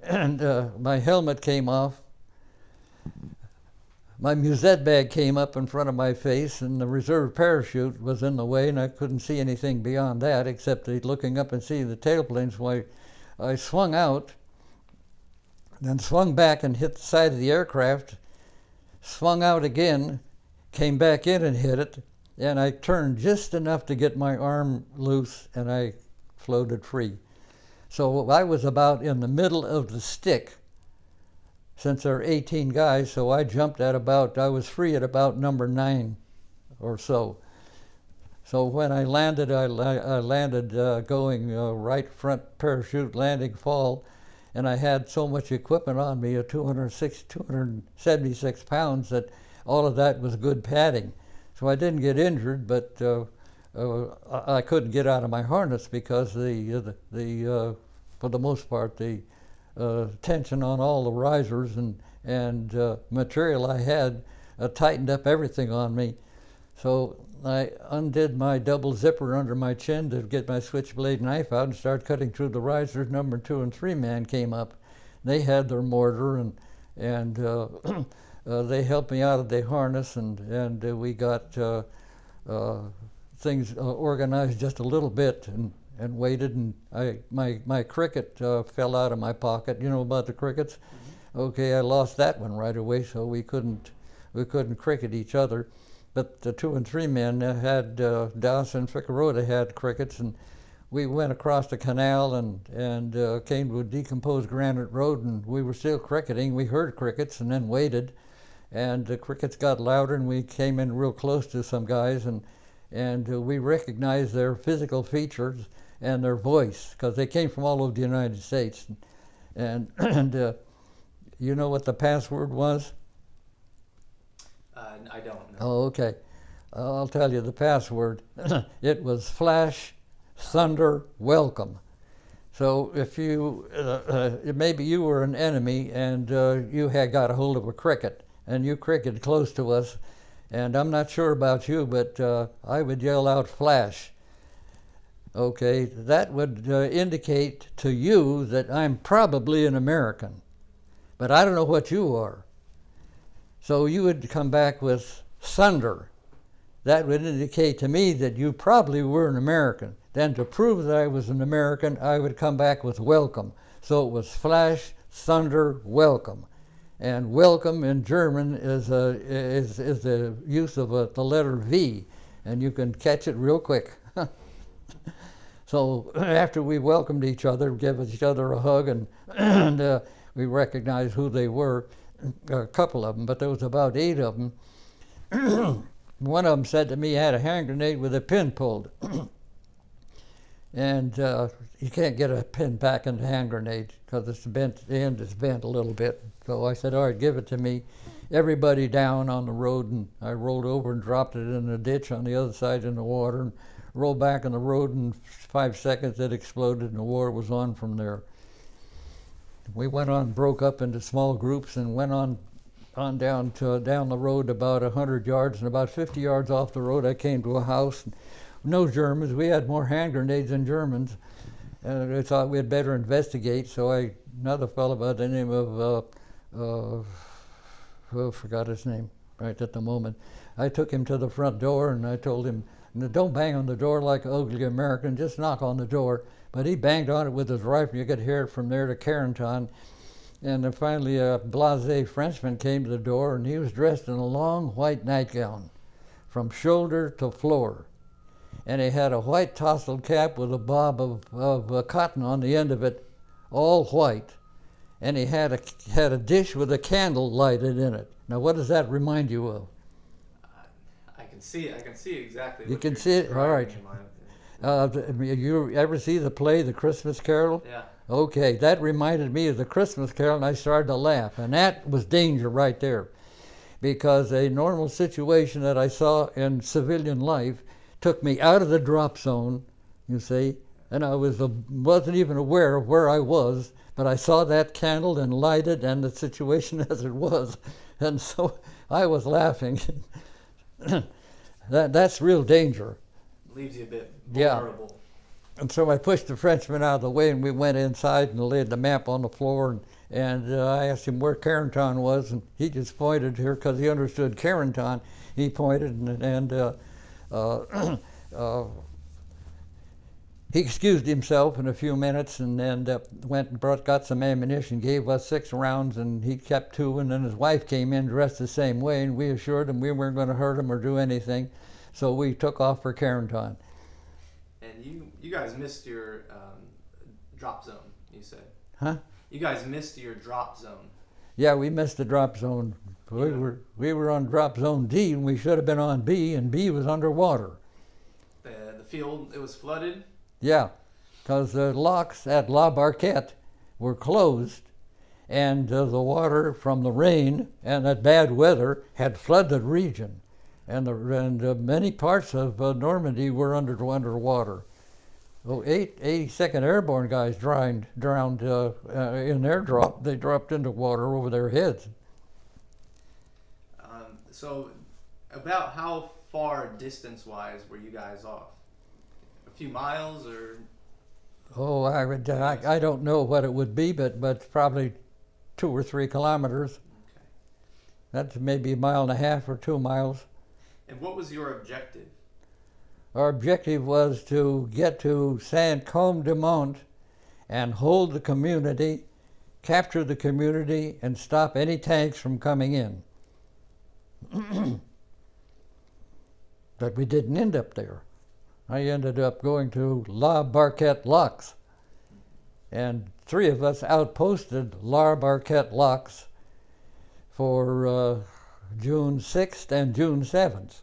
and my helmet came off. My musette bag came up in front of my face, and the reserve parachute was in the way, and I couldn't see anything beyond that except looking up and seeing the tailplanes. So I swung out, then swung back and hit the side of the aircraft, swung out again, came back in and hit it, and I turned just enough to get my arm loose, and I floated free. So I was about in the middle of the stick, since there are 18 guys, so I jumped at I was free at about number 9 or so. So when I landed, I landed going right front parachute landing fall, and I had so much equipment on me, 276 pounds, that all of that was good padding. So I didn't get injured, but I couldn't get out of my harness because for the most part, the tension on all the risers and material I had tightened up everything on me. So I undid my double zipper under my chin to get my switchblade knife out and start cutting through the risers. Number 2 and 3 man came up. They had their mortar, and they helped me out of the harness, and we got things organized just a little bit, and waited, and my cricket fell out of my pocket. You know about the crickets? Mm-hmm. Okay, I lost that one right away, so we couldn't cricket each other. But the 2 and 3 men had Doss and Ficarota had crickets, and we went across the canal and came to a decomposed granite road, and we were still cricketing. We heard crickets and then waited, and the crickets got louder, and we came in real close to some guys, and we recognized their physical features and their voice, because they came from all over the United States. And you know what the password was? I don't know. Oh, okay. I'll tell you the password. It was Flash, Thunder, Welcome. So if you, maybe you were an enemy and you had got a hold of a cricket, and you cricketed close to us, and I'm not sure about you, but I would yell out Flash. Okay, that would indicate to you that I'm probably an American, but I don't know what you are. So you would come back with Thunder. that would indicate to me that you probably were an American. Then to prove that I was an American, I would come back with welcome. So it was flash, thunder, welcome. And welcome in German is the use of the letter V, and you can catch it real quick. So after we welcomed each other, gave each other a hug, and we recognized who they were, a couple of them, but there was about 8 of them. One of them said to me, he had a hand grenade with a pin pulled. And you can't get a pin back in the hand grenade because it's bent, the end is bent a little bit. So I said, all right, give it to me. Everybody down on the road, and I rolled over and dropped it in a ditch on the other side in the water, and rolled back on the road. In 5 seconds it exploded, and the war was on from there. We went on, broke up into small groups, and went on down the road about 100 yards, and about 50 yards off the road I came to a house. No Germans. We had more hand grenades than Germans, and I thought we had better investigate. So another fellow by the name of forgot his name right at the moment. I took him to the front door, and I told him, don't bang on the door like an ugly American, just knock on the door. But he banged on it with his rifle. You could hear it from there to Carenton. And then finally a blasé Frenchman came to the door, and he was dressed in a long white nightgown from shoulder to floor. And he had a white tousled cap with a bob of cotton on the end of it, all white. And he had a dish with a candle lighted in it. Now, what does that remind you of? I can see exactly. You can see it? All right. You ever see the play, The Christmas Carol? Yeah. Okay, that reminded me of The Christmas Carol, and I started to laugh. And that was danger right there. Because a normal situation that I saw in civilian life took me out of the drop zone, you see, and I wasn't even aware of where I was, but I saw that candle and lighted and the situation as it was, and so I was laughing. That's real danger. Leaves you a bit vulnerable. Yeah. And so I pushed the Frenchman out of the way, and we went inside and laid the map on the floor, and I asked him where Carenton was, and he just pointed here because he understood Carenton. He pointed, and he excused himself in a few minutes, and then went and got some ammunition, gave us 6 rounds, and he kept 2, and then his wife came in dressed the same way, and we assured him we weren't going to hurt him or do anything, so we took off for Carenton. And you guys missed your drop zone, you said? Huh? You guys missed your drop zone. Yeah, we missed the drop zone. We were on drop zone D, and we should have been on B, and B was underwater. The field, it was flooded? Yeah, because the locks at La Barquette were closed, and the water from the rain and that bad weather had flooded the region, and many parts of Normandy were underwater. Oh, 82nd Airborne guys drowned in their drop. They dropped into water over their heads. So, about how far distance-wise were you guys off? A few miles, or? Oh, I don't know what it would be, but probably 2 or 3 kilometers. Okay. That's maybe 1.5 miles or 2 miles. And what was your objective? Our objective was to get to Saint-Côme-du-Mont and hold the community, capture the community, and stop any tanks from coming in. But we didn't end up there. I ended up going to La Barquette Locks, and 3 of us outposted La Barquette Locks for June 6th and June 7th.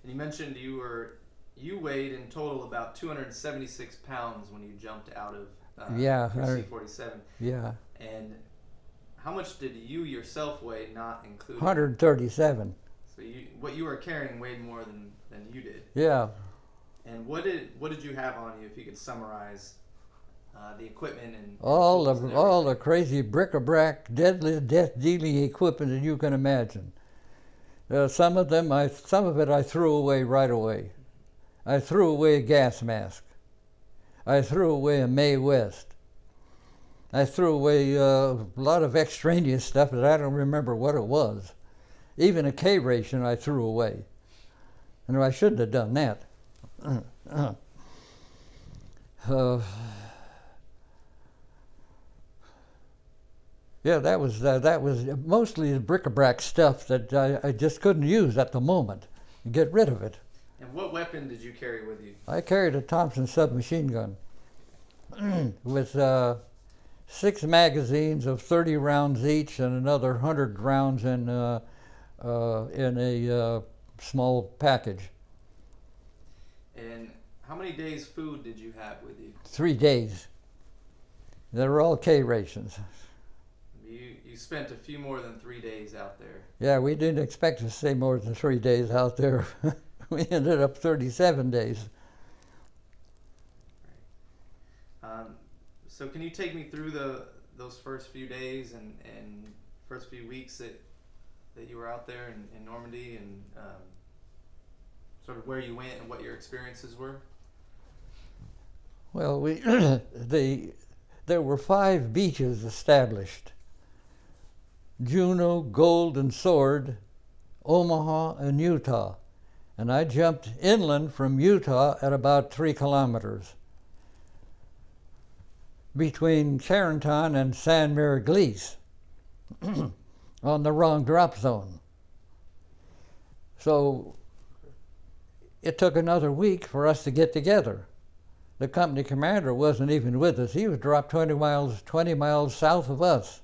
And you mentioned you weighed in total about 276 pounds when you jumped out of C-47. Yeah. And how much did you yourself weigh, not including? 137. So what you were carrying weighed more than you did. Yeah. And what did you have on you, if you could summarize the equipment and all the crazy bric-a-brac, deadly, death-dealing equipment that you can imagine. Some of it I threw away right away. I threw away a gas mask. I threw away a Mae West. I threw away a lot of extraneous stuff that I don't remember what it was. Even a K ration I threw away. And I shouldn't have done that. Yeah, that was mostly the bric-a-brac stuff that I just couldn't use at the moment. Get rid of it. And what weapon did you carry with you? I carried a Thompson submachine gun with 6 magazines of 30 rounds each, and another 100 rounds in a small package. And how many days' food did you have with you? 3 days. They were all K rations. You spent a few more than 3 days out there. Yeah, we didn't expect to stay more than 3 days out there. We ended up 37 days. Right. So can you take me through those first few days and first few weeks that you were out there in Normandy, and sort of where you went and what your experiences were? Well, there were 5 beaches established: Juneau, Gold and Sword, Omaha, and Utah. And I jumped inland from Utah at about 3 kilometers between Carenton and San Miguelis on the wrong drop zone. So it took another week for us to get together. The company commander wasn't even with us. He was dropped 20 miles south of us.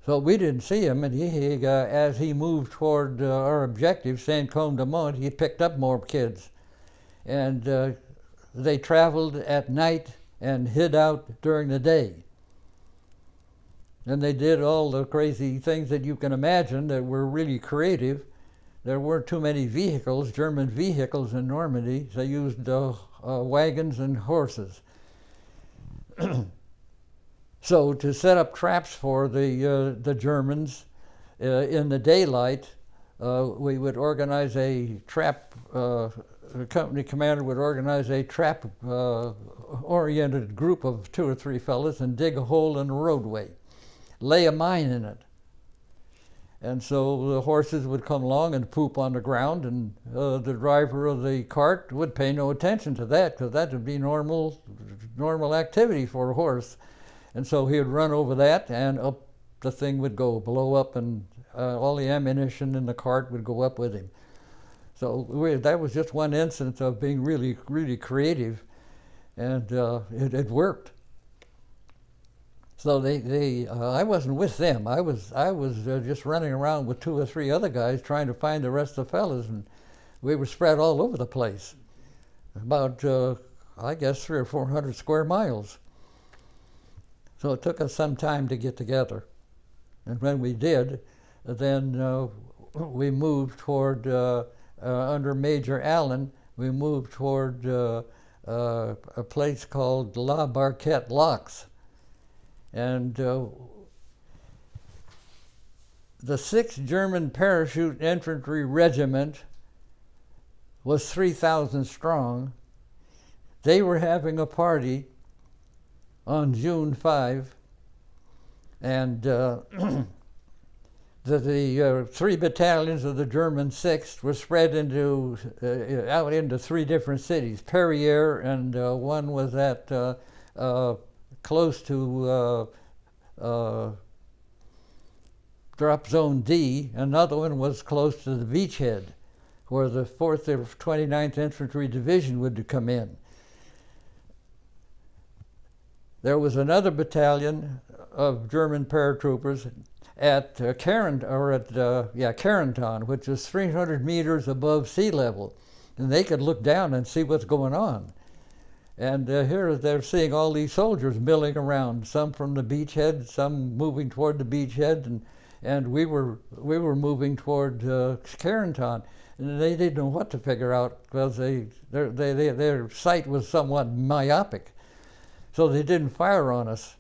So we didn't see him, and as he moved toward our objective, Saint-Côme-de-Mont, he picked up more kids. And they traveled at night and hid out during the day. And they did all the crazy things that you can imagine that were really creative. There weren't too many vehicles, German vehicles in Normandy. They used wagons and horses. So to set up traps for the Germans in the daylight, we would organize a trap. The company commander would organize a trap-oriented group of 2 or 3 fellas and dig a hole in the roadway, lay a mine in it. And so the horses would come along and poop on the ground, and the driver of the cart would pay no attention to that, because that would be normal activity for a horse. And so he would run over that, and up the thing would go, blow up, and all the ammunition in the cart would go up with him. So that was just one instance of being really, really creative, and it worked. So I wasn't with them. I was just running around with 2 or 3 other guys trying to find the rest of the fellas, and we were spread all over the place, about I guess 300 or 400 square miles. So it took us some time to get together. And when we did, then we moved toward, under Major Allen, we moved toward a place called La Barquette Locks. And the 6th German Parachute Infantry Regiment was 3,000 strong. They were having a party on June 5, and the 3 battalions of the German 6th were spread out into 3 different cities. Perrières, and one was at close to drop zone D. Another one was close to the beachhead, where the 4th or 29th Infantry Division would come in. There was another battalion of German paratroopers at Carenton, which is 300 meters above sea level, and they could look down and see what's going on. And here they're seeing all these soldiers milling around, some from the beachhead, some moving toward the beachhead, and we were moving toward Carenton, and they didn't know what to figure out, because their sight was somewhat myopic. So they didn't fire on us.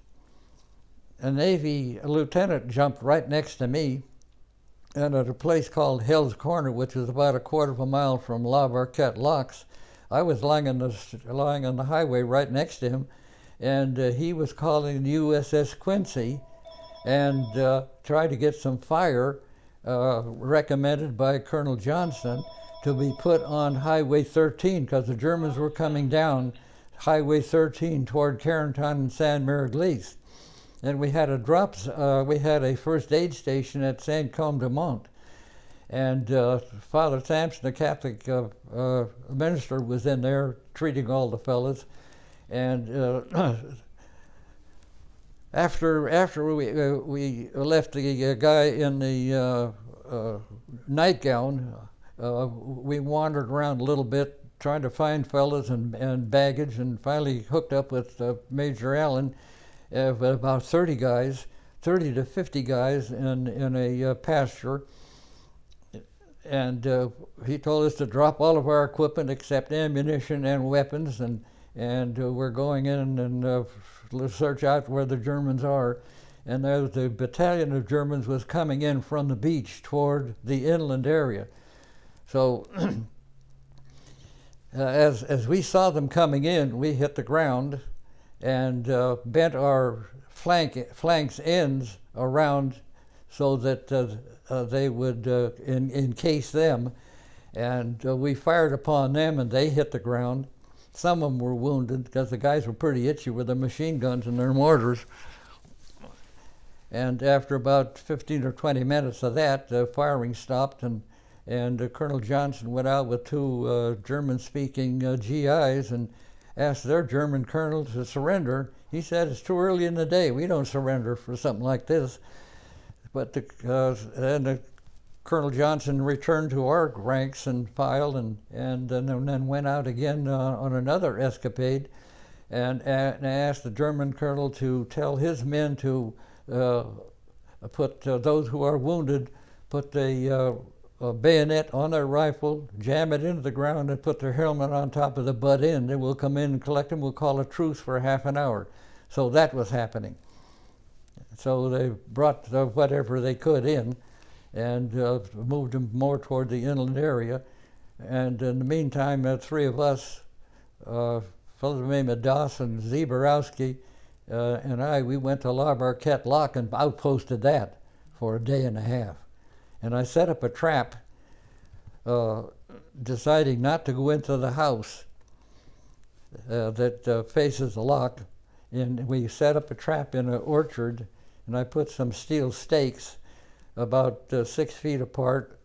A Navy lieutenant jumped right next to me, and at a place called Hell's Corner, which is about a quarter of a mile from La Barquette Locks, I was lying on the highway right next to him, and he was calling the USS Quincy and tried to get some fire recommended by Colonel Johnson to be put on Highway 13 because the Germans were coming down Highway 13 toward Carentan and San Miguelis. And we had a first aid station at Saint Côme de Mont. And Father Sampson, the Catholic minister, was in there treating all the fellas. And after we left the guy in the nightgown, we wandered around a little bit trying to find fellas and baggage, and finally hooked up with Major Allen, with about 30 to 50 guys in a pasture. And he told us to drop all of our equipment except ammunition and weapons, and we're going in and search out where the Germans are. And the battalion of Germans was coming in from the beach toward the inland area. So as we saw them coming in, we hit the ground and bent our flanks ends around so that they would encase them. And we fired upon them, and they hit the ground. Some of them were wounded because the guys were pretty itchy with their machine guns and their mortars. And after about 15 or 20 minutes of that, firing stopped, and Colonel Johnson went out with two German-speaking GIs and asked their German colonel to surrender. He said, "It's too early in the day. We don't surrender for something like this." But then Colonel Johnson returned to our ranks and file, and then went out again on another escapade, and asked the German colonel to tell his men to put those who are wounded, put a bayonet on their rifle, jam it into the ground, and put their helmet on top of the butt end. And we'll come in and collect them. We'll call a truce for half an hour. So that was happening. So they brought whatever they could in, and moved them more toward the inland area. And in the meantime, three of us, fellows named Dawson, Zeborowski, and we went to La Barquette Lock and outposted that for a day and a half. And I set up a trap, deciding not to go into the house that faces the lock. And we set up a trap in an orchard, and I put some steel stakes about 6 feet apart,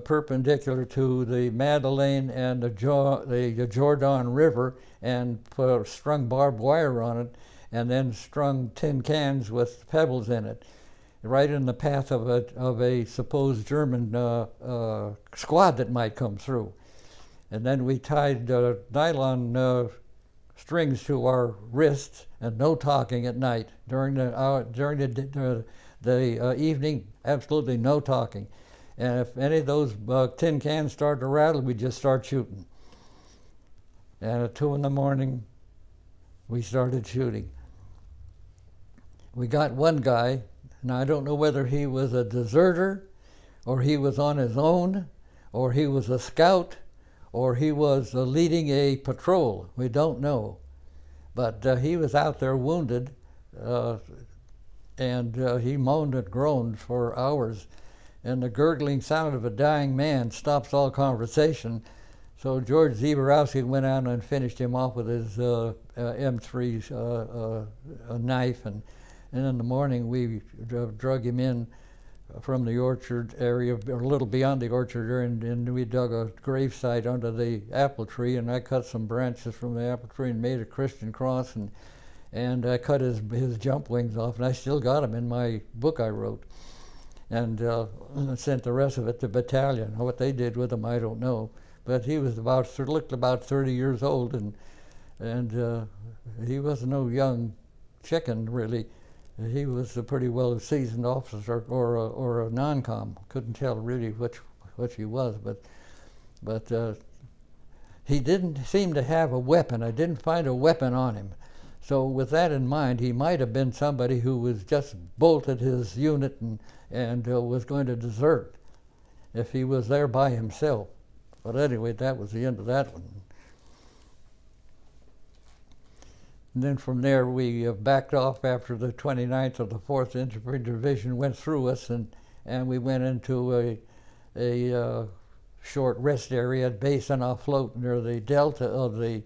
perpendicular to the Madeleine and the Jordan River, and strung barbed wire on it, and then strung tin cans with pebbles in it, right in the path of a supposed German squad that might come through. And then we tied nylon strings to our wrists, and no talking at night. During the evening, absolutely no talking. And if any of those tin cans started to rattle, we'd just start shooting. And at 2 in the morning, we started shooting. We got one guy. Now, I don't know whether he was a deserter, or he was on his own, or he was a scout, or he was leading a patrol. We don't know. But he was out there wounded, and he moaned and groaned for hours. And the gurgling sound of a dying man stops all conversation. So George Zeborowski went out and finished him off with his M3 knife, and in the morning we drug him in from the orchard area, or a little beyond the orchard area, and we dug a grave site under the apple tree, and I cut some branches from the apple tree and made a Christian cross, and I cut his jump wings off, and I still got them in my book I wrote, and sent the rest of it to battalion. What they did with him, I don't know, but he was looked about 30 years old, and he was no young chicken really. He was a pretty well seasoned officer, or a non-com. Couldn't tell really which he was, but he didn't seem to have a weapon. I didn't find a weapon on him. So with that in mind, he might have been somebody who was just bolted his unit and was going to desert if he was there by himself. But anyway, that was the end of that one. And then from there, we backed off after the 29th of the 4th Infantry Division went through us, and and we went into a short rest area at Bastogne afloat near the delta of the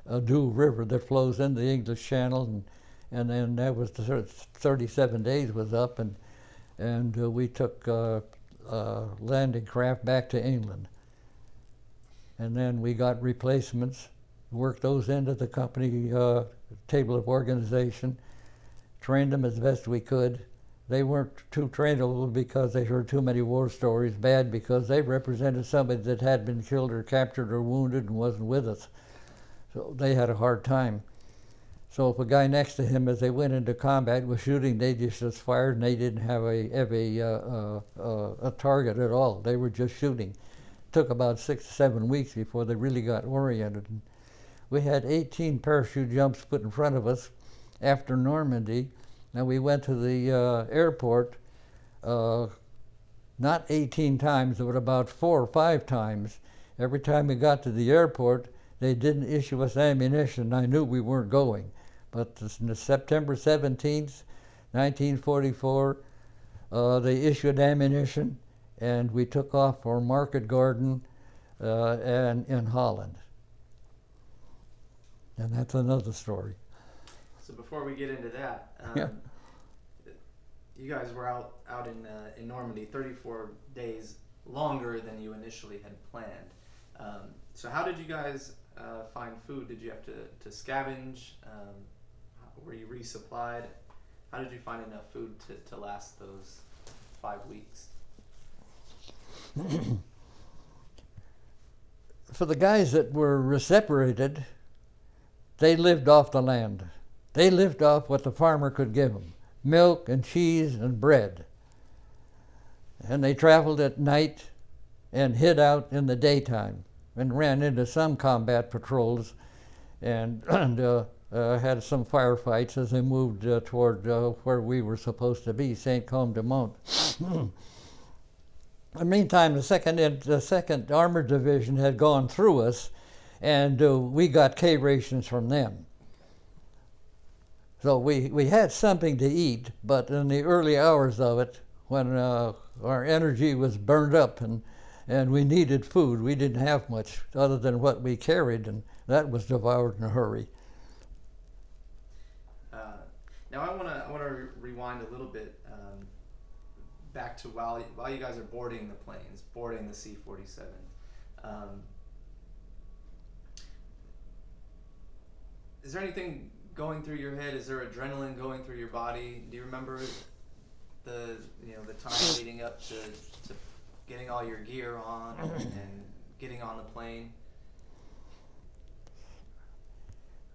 Doubs River that flows into the English Channel, and then that was the 37 days was up, and we took landing craft back to England. And then we got replacements, worked those into the company table of organization, trained them as best we could. They weren't too trainable because they heard too many war stories, bad because they represented somebody that had been killed or captured or wounded and wasn't with us. So they had a hard time. So if a guy next to him, as they went into combat, was shooting, they just fired, and they didn't have a target at all. They were just shooting. It took about 6 to 7 weeks before they really got oriented. And we had 18 parachute jumps put in front of us after Normandy. Now we went to the airport not 18 times, but about 4 or 5 times. Every time we got to the airport, they didn't issue us ammunition. I knew we weren't going. But on September 17th, 1944, they issued ammunition, and we took off for Market Garden and in Holland. And that's another story. So before we get into that, yeah. You guys were out in Normandy 34 days longer than you initially had planned. So how did you guys find food? Did you have to scavenge? Were you resupplied? How did you find enough food to last those 5 weeks? For the guys that were separated, they lived off the land. They lived off what the farmer could give them, milk and cheese and bread. And they traveled at night and hid out in the daytime and ran into some combat patrols and had some firefights as they moved toward where we were supposed to be, St. Côme de Mont. In the meantime, the second Armored Division had gone through us, and we got K rations from them. So we had something to eat, but in the early hours of it, when our energy was burned up and we needed food, we didn't have much other than what we carried, and that was devoured in a hurry. Now I want to rewind a little bit back to while you guys are boarding the planes, boarding the C-47. Is there anything going through your head? Is there adrenaline going through your body? Do you remember the time leading up to getting all your gear on and getting on the plane?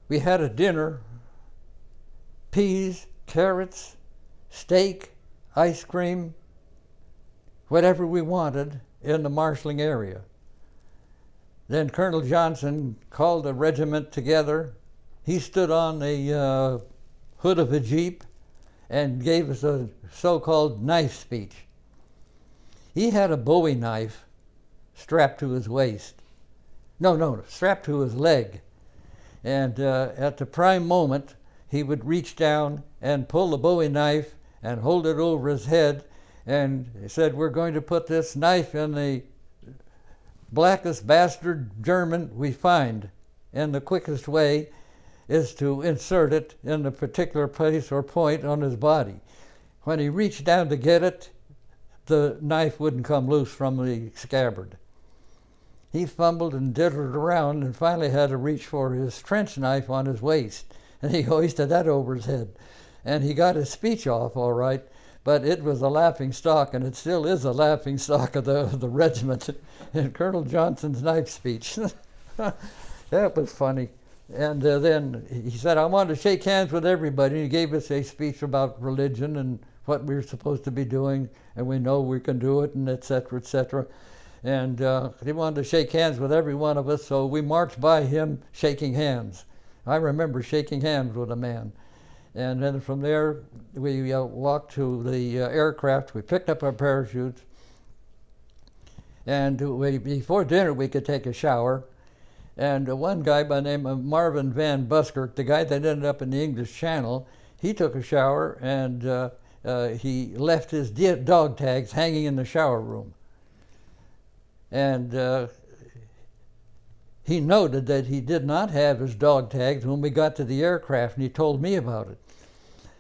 We had a dinner, peas, carrots, steak, ice cream, whatever we wanted in the marshalling area. Then Colonel Johnson called the regiment together. He stood on the hood of a Jeep and gave us a so-called knife speech. He had a Bowie knife strapped to his waist. No, strapped to his leg. And at the prime moment, he would reach down and pull the Bowie knife and hold it over his head, and he said, "We're going to put this knife in the blackest bastard German we find, and the quickest way is to insert it in a particular place or point on his body." When he reached down to get it, the knife wouldn't come loose from the scabbard. He fumbled and diddled around and finally had to reach for his trench knife on his waist, and he hoisted that over his head. And he got his speech off all right, but it was a laughing stock, and it still is a laughing stock of the regiment, in Colonel Johnson's knife speech. That was funny. And then he said, "I want to shake hands with everybody." He gave us a speech about religion and what we were supposed to be doing, and we know we can do it, and et cetera, et cetera. And he wanted to shake hands with every one of us, so we marched by him shaking hands. I remember shaking hands with a man. And then from there, we walked to the aircraft. We picked up our parachutes. And before dinner, we could take a shower. And one guy by the name of Marvin Van Buskirk, the guy that ended up in the English Channel, he took a shower, and he left his dog tags hanging in the shower room. And he noted that he did not have his dog tags when we got to the aircraft, and he told me about it.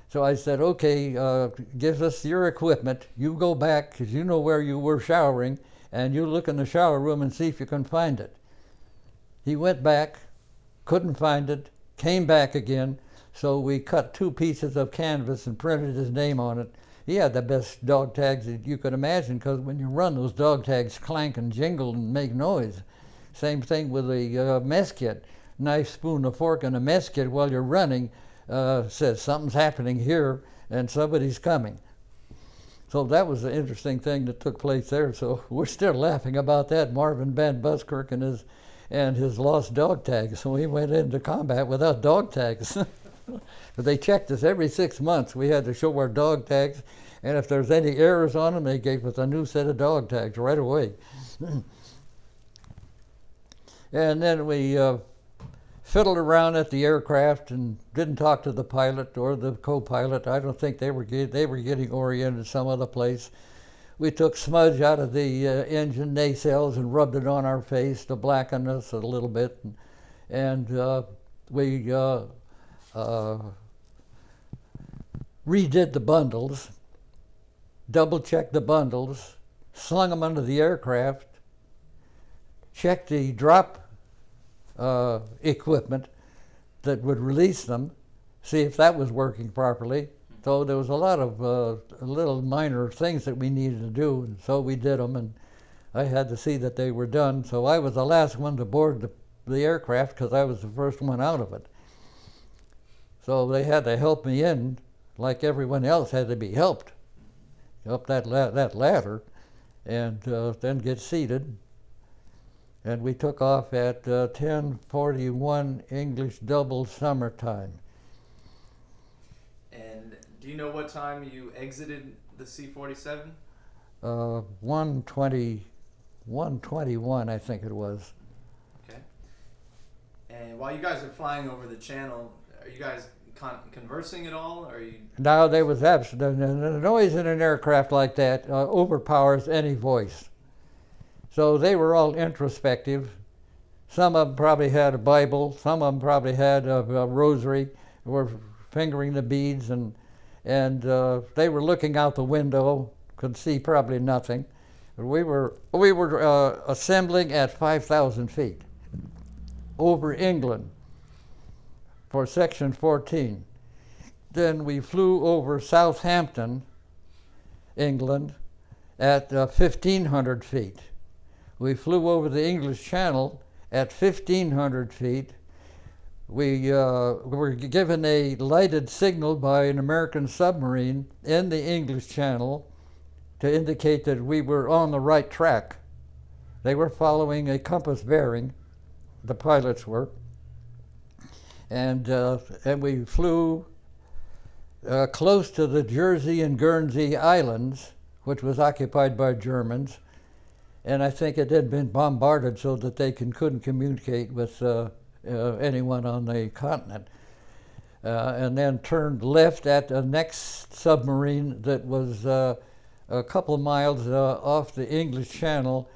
So I said, okay, give us your equipment. You go back, because you know where you were showering, and you look in the shower room and see if you can find it. He went back, couldn't find it, came back again, so we cut 2 pieces of canvas and printed his name on it. He had the best dog tags that you could imagine, because when you run, those dog tags clank and jingle and make noise. Same thing with a mess kit. Knife, spoon, a fork, and a mess kit while you're running says something's happening here and somebody's coming. So that was an interesting thing that took place there. So we're still laughing about that, Marvin Van Buskirk and his lost dog tags. So we went into combat without dog tags. But they checked us every 6 months. We had to show our dog tags, and if there's any errors on them, they gave us a new set of dog tags right away. And then we fiddled around at the aircraft and didn't talk to the pilot or the co-pilot. I don't think they were getting oriented some other place. We took smudge out of the engine nacelles and rubbed it on our face to blacken us a little bit, and we redid the bundles, double-checked the bundles, slung them under the aircraft, checked the drop equipment that would release them, see if that was working properly. So there was a lot of little minor things that we needed to do, and so we did them, and I had to see that they were done. So I was the last one to board the aircraft because I was the first one out of it. So they had to help me in like everyone else had to be helped up that ladder, and then get seated. And we took off at 10:41 English double summertime. And do you know what time you exited the C-47? 1:21, I think it was. Okay. And while you guys are flying over the channel, are you guys conversing at all? Or are you? No, there was absolute the noise in an aircraft like that overpowers any voice. So they were all introspective. Some of them probably had a Bible. Some of them probably had a rosary. Were fingering the beads, and they were looking out the window. Could see probably nothing. We were assembling at 5,000 feet over England for Section 14. Then we flew over Southampton, England, at 1,500 feet. We flew over the English Channel at 1,500 feet. We were given a lighted signal by an American submarine in the English Channel to indicate that we were on the right track. They were following a compass bearing, the pilots were. And we flew close to the Jersey and Guernsey Islands, which was occupied by Germans. And I think it had been bombarded so that they couldn't communicate with anyone on the continent. And then turned left at the next submarine that was a couple of miles off the English Channel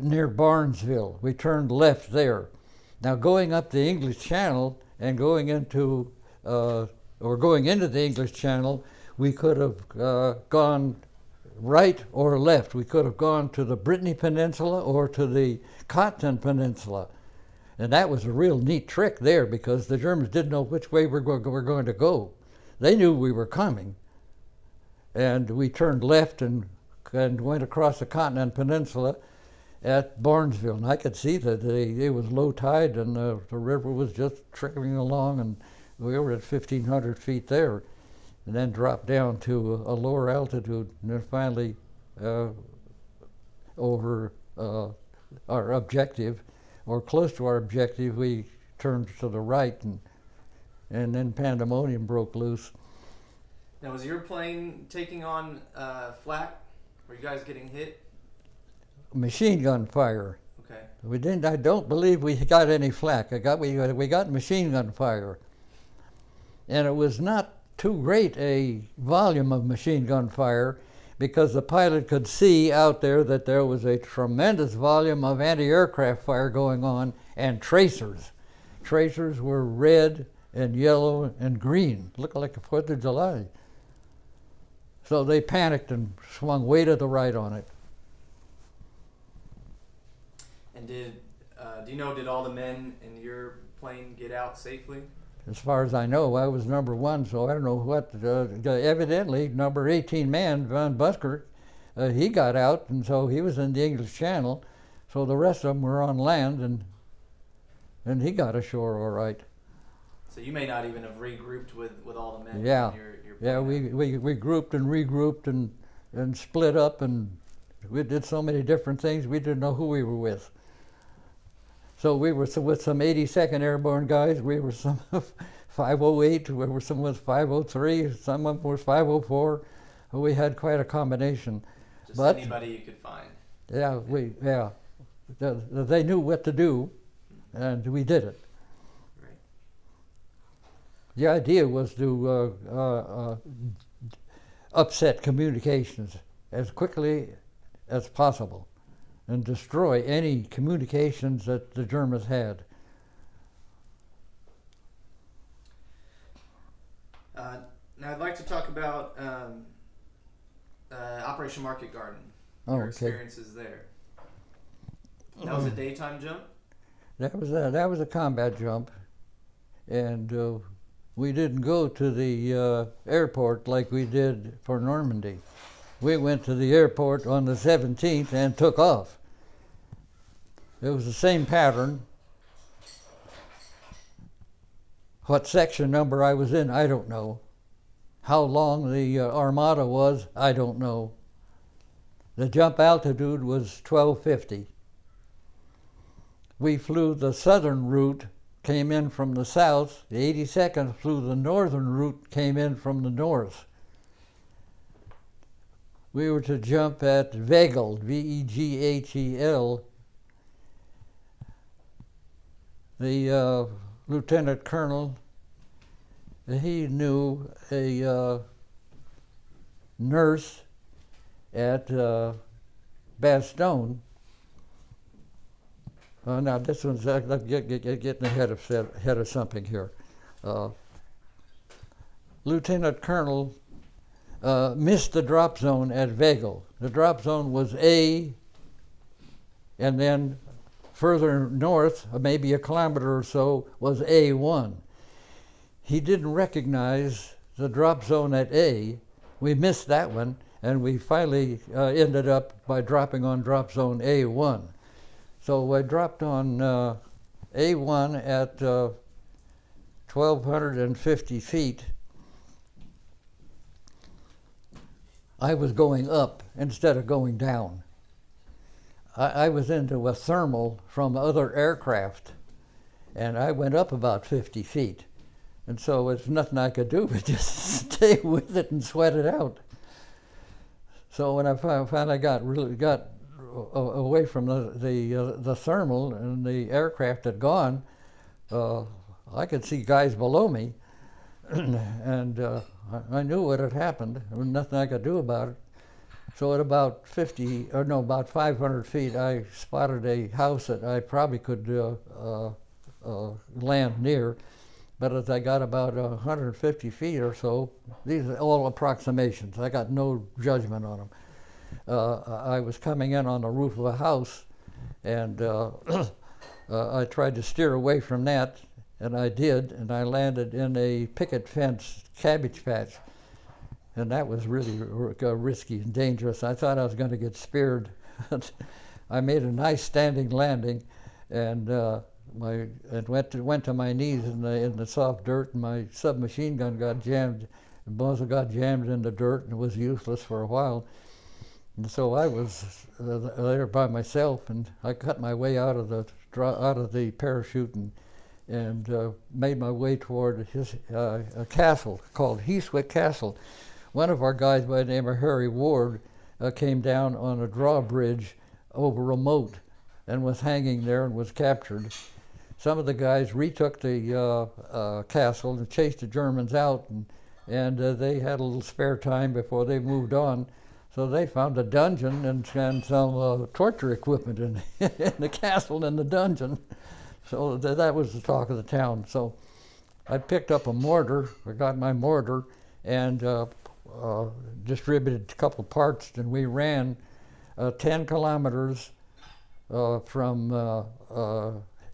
near Barnesville. We turned left there. Now going up the English Channel and going into the English Channel, we could have gone right or left. We could have gone to the Brittany Peninsula or to the Continent Peninsula. And that was a real neat trick there, because the Germans didn't know which way we're going to go. They knew we were coming. And we turned left and went across the Continent Peninsula at Barnesville. And I could see that it was low tide and the river was just trickling along, and we were at 1,500 feet there. And then dropped down to a lower altitude, and then finally over our objective, or close to our objective, we turned to the right, and then pandemonium broke loose. Now, was your plane taking on flak? Were you guys getting hit? Machine gun fire. Okay. We didn't. I don't believe we got any flak. We got machine gun fire, and it was not too great a volume of machine gun fire, because the pilot could see out there that there was a tremendous volume of anti-aircraft fire going on, and tracers. Tracers were red and yellow and green, looked like the 4th of July. So they panicked and swung way to the right on it. And do you know, did all the men in your plane get out safely? As far as I know, I was number 1, so I don't know what. Evidently, number 18 man, Von Busker, he got out, and so he was in the English Channel. So the rest of them were on land, and he got ashore all right. So you may not even have regrouped with all the men. Yeah, in your yeah. We grouped and regrouped and split up, and we did so many different things. We didn't know who we were with. So we were with some 82nd Airborne guys. We were some 508. We were some with 503. Some of them were 504. We had quite a combination. Just anybody you could find. Yeah, they knew what to do, and we did it. Right. The idea was to upset communications as quickly as possible, and destroy any communications that the Germans had. Now I'd like to talk about Operation Market Garden. Oh, Your okay. experiences there. That was a daytime jump? That was a combat jump, and we didn't go to the airport like we did for Normandy. We went to the airport on the 17th and took off. It was the same pattern. What section number I was in, I don't know. How long the armada was, I don't know. The jump altitude was 1250. We flew the southern route, came in from the south. The 82nd flew the northern route, came in from the north. We were to jump at Vegel, V-E-G-H-E-L. The lieutenant colonel, he knew a nurse at Bastogne. Now this one's getting ahead of something here. Lieutenant colonel missed the drop zone at Vegel. The drop zone was A, and then further north, maybe a kilometer or so, was A1. He didn't recognize the drop zone at A. We missed that one, and we finally ended up by dropping on drop zone A1. So I dropped on A1 at 1,250 feet. I was going up instead of going down. I was into a thermal from other aircraft, and I went up about 50 feet. And so there's nothing I could do but just stay with it and sweat it out. So when I finally got away from the thermal and the aircraft had gone, I could see guys below me, and I knew what had happened. There was nothing I could do about it. So at about 500 feet, I spotted a house that I probably could land near. But as I got about 150 feet or so, these are all approximations. I got no judgment on them. I was coming in on the roof of a house, and I tried to steer away from that, and I did, and I landed in a picket fence cabbage patch. And that was really risky and dangerous. I thought I was going to get speared. I made a nice standing landing, and went to my knees in the soft dirt, and my submachine gun got jammed. The muzzle got jammed in the dirt, and was useless for a while. And so I was there by myself, and I cut my way out of the parachute and made my way toward a castle called Heathwick Castle. One of our guys by the name of Harry Ward came down on a drawbridge over a moat and was hanging there and was captured. Some of the guys retook the castle and chased the Germans out, and and they had a little spare time before they moved on. So they found a dungeon and some torture equipment in the castle and the dungeon. So that was the talk of the town. So I picked up a mortar, I got my mortar, and distributed a couple parts, and we ran 10 kilometers from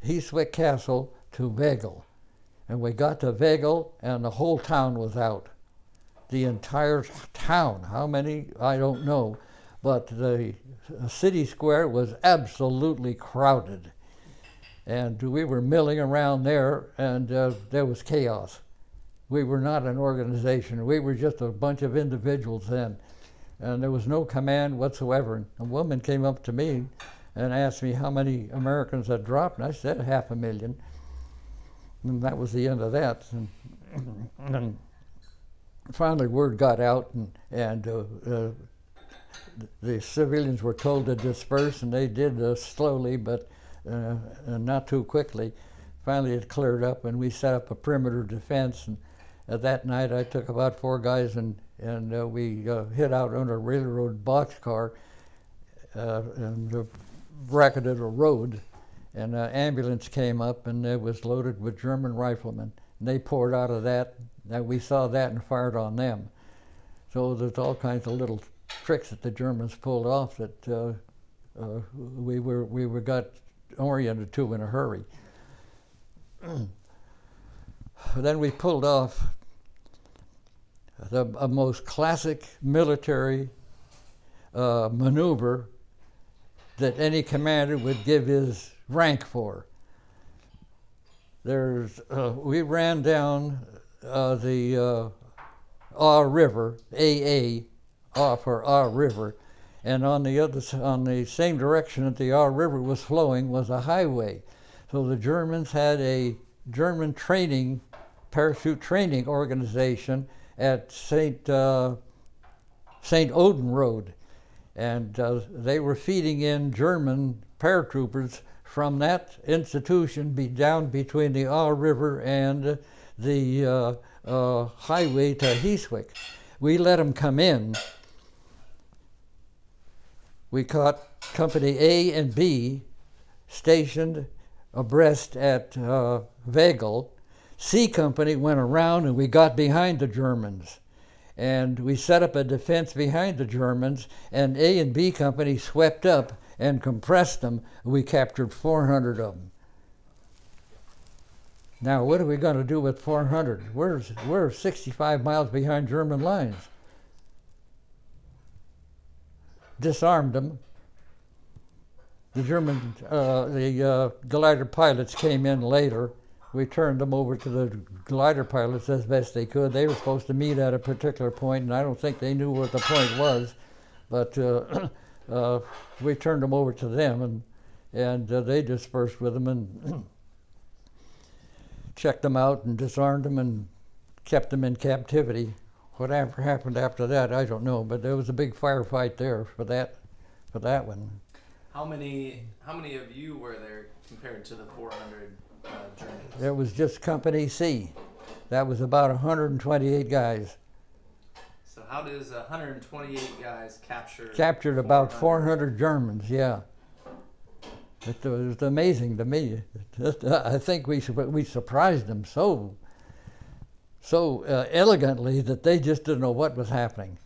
Heeswick Castle to Vegel. And we got to Vegel, and the whole town was out. The entire town. How many, I don't know. But the city square was absolutely crowded. And we were milling around there, and there was chaos. We were not an organization. We were just a bunch of individuals then. And there was no command whatsoever. And a woman came up to me and asked me how many Americans had dropped, and I said 500,000. And that was the end of that. And finally word got out, and the civilians were told to disperse, and they did slowly, but not too quickly. Finally it cleared up, and we set up a perimeter defense. And that night I took about 4 guys, and we hid out on a railroad boxcar and bracketed a road. And an ambulance came up, and it was loaded with German riflemen. And they poured out of that, and we saw that and fired on them. So there's all kinds of little tricks that the Germans pulled off that we got oriented to in a hurry. Then we pulled off a most classic military maneuver that any commander would give his rank for. We ran down the Awe River, AA, for Awe River, and on the same direction that the Awe River was flowing was a highway. So the Germans had a German parachute training organization at St. Odin Road, and they were feeding in German paratroopers from that institution down between the Awe River and the highway to Heeswick. We let them come in. We caught Company A and B stationed abreast at Vegel. C Company went around, and we got behind the Germans. And we set up a defense behind the Germans, and A and B Company swept up and compressed them. We captured 400 of them. Now, what are we going to do with 400? We're 65 miles behind German lines. Disarmed them. The German, the glider pilots came in later. We turned them over to the glider pilots as best they could. They were supposed to meet at a particular point, and I don't think they knew what the point was, but we turned them over to them, and they dispersed with them and checked them out and disarmed them and kept them in captivity. Whatever happened after that, I don't know, but there was a big firefight there for that one. How many of you were there compared to the 400 Germans? There was just Company C. That was about 128 guys. So how does 128 guys captured about 400 Germans? Yeah. It was amazing to me. I think we surprised them so elegantly that they just didn't know what was happening,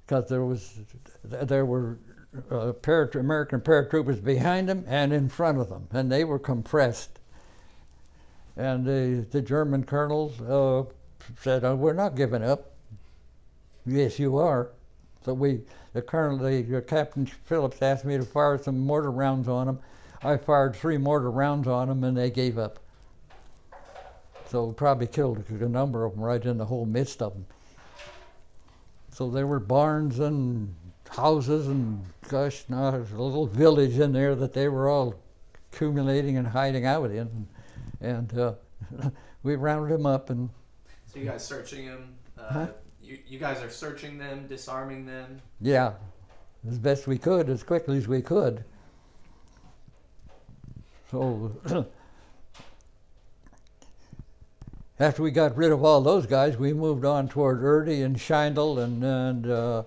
because there were American paratroopers behind them and in front of them, and they were compressed. And the German colonels said, "Oh, we're not giving up." "Yes, you are." So Captain Phillips asked me to fire some mortar rounds on them. I fired 3 mortar rounds on them, and they gave up. So probably killed a number of them right in the whole midst of them. So there were barns and houses and, gosh, now there's a little village in there that they were all accumulating and hiding out in. And we rounded them up. And so you guys searching them? You guys are searching them, disarming them? Yeah, as best we could, as quickly as we could. So after we got rid of all those guys, we moved on toward Erde and Scheindel and a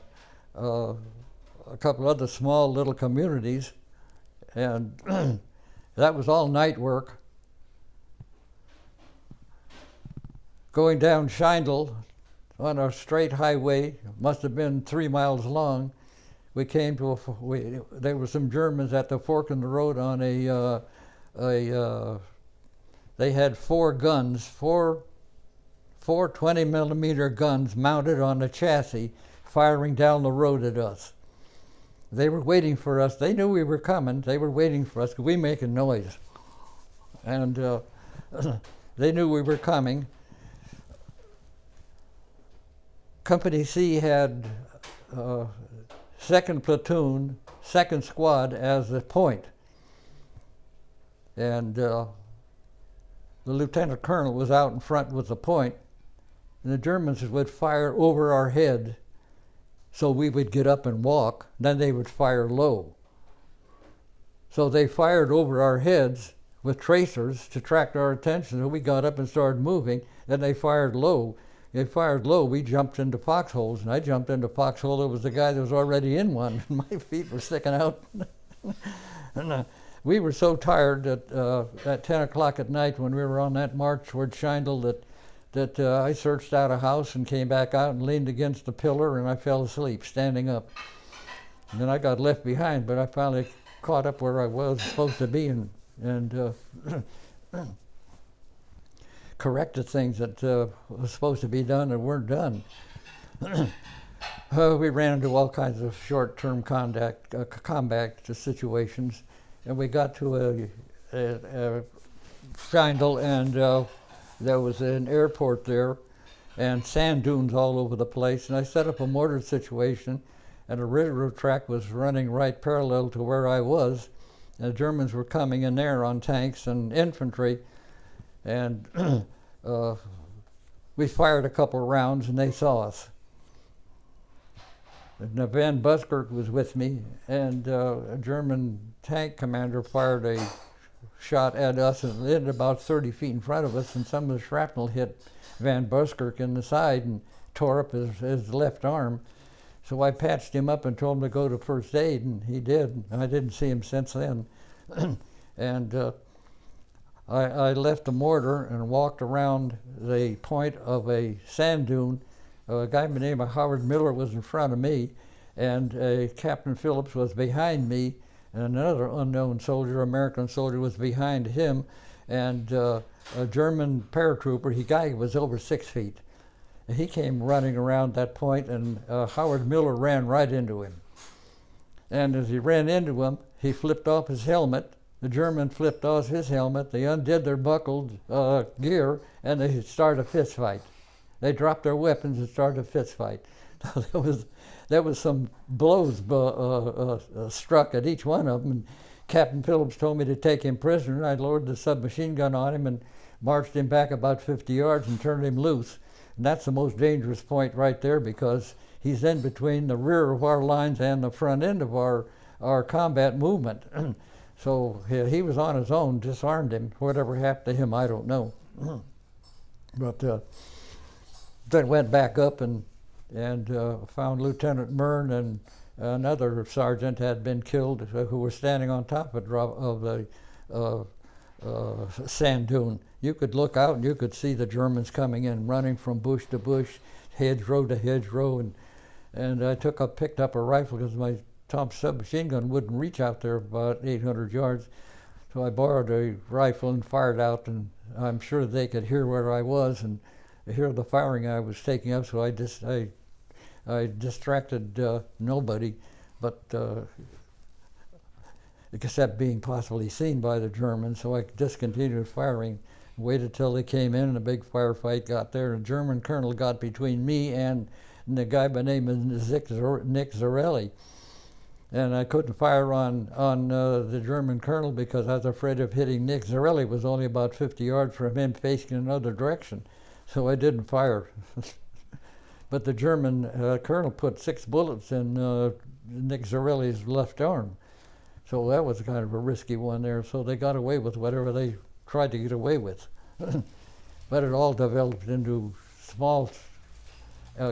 couple other small little communities, and that was all night work. Going down Scheindel on a straight highway, must have been 3 miles long, we came to there were some Germans at the fork in the road on they had 4 guns, four 20-millimeter guns mounted on a chassis, firing down the road at us. They were waiting for us. They knew we were coming. They were waiting for us because we making noise. And they knew we were coming. Company C had 2nd Platoon, 2nd Squad as the point. And the lieutenant colonel was out in front with the point, and the Germans would fire over our head so we would get up and walk. Then they would fire low. So they fired over our heads with tracers to attract our attention, so we got up and started moving. Then they fired low. They fired low, we jumped into foxholes, and I jumped into a foxhole. There was a guy that was already in one, and my feet were sticking out. And we were so tired that at 10 o'clock at night when we were on that march toward Scheindel that I searched out a house and came back out and leaned against a pillar, and I fell asleep standing up. And then I got left behind, but I finally caught up where I was supposed to be and corrected things that were supposed to be done and weren't done. We ran into all kinds of short-term combat situations, and we got to a Scheindel, and there was an airport there and sand dunes all over the place, and I set up a mortar situation, and a railroad track was running right parallel to where I was, and the Germans were coming in there on tanks and infantry, and we fired a couple of rounds and they saw us. And Van Buskirk was with me, and a German tank commander fired a shot at us and it landed about 30 feet in front of us, and some of the shrapnel hit Van Buskirk in the side and tore up his left arm. So I patched him up and told him to go to first aid, and he did. I didn't see him since then. And I left the mortar and walked around the point of a sand dune. A guy by the name of Howard Miller was in front of me, and Captain Phillips was behind me, and another unknown soldier, American soldier, was behind him, and a German paratrooper, guy was over 6 feet. And he came running around that point, and Howard Miller ran right into him. And as he ran into him, he flipped off his helmet. The German flipped off his helmet. They undid their buckled gear, and they started a fist fight. They dropped their weapons and started a fist fight. There was some blows struck at each one of them. And Captain Phillips told me to take him prisoner, and I lowered the submachine gun on him and marched him back about 50 yards and turned him loose. And that's the most dangerous point right there, because he's in between the rear of our lines and the front end of our combat movement. So he was on his own, disarmed him. Whatever happened to him, I don't know. But then went back up and found Lieutenant Mern and another sergeant had been killed who were standing on top of the sand dune. You could look out and you could see the Germans coming in, running from bush to bush, hedgerow to hedgerow, and I picked up a rifle because my Thompson submachine gun wouldn't reach out there about 800 yards. So I borrowed a rifle and fired out, and I'm sure they could hear where I was and hear the firing I was taking up, so I distracted nobody, but except being possibly seen by the Germans, so I discontinued firing, waited till they came in, and a big firefight got there. A German colonel got between me and the guy by the name of Nick Zarelli. And I couldn't fire on the German colonel because I was afraid of hitting Nick. Zarelli was only about 50 yards from him, facing another direction, so I didn't fire. But the German colonel put 6 bullets in Nick Zarelli's left arm, so that was kind of a risky one there. So they got away with whatever they tried to get away with. but it all developed into small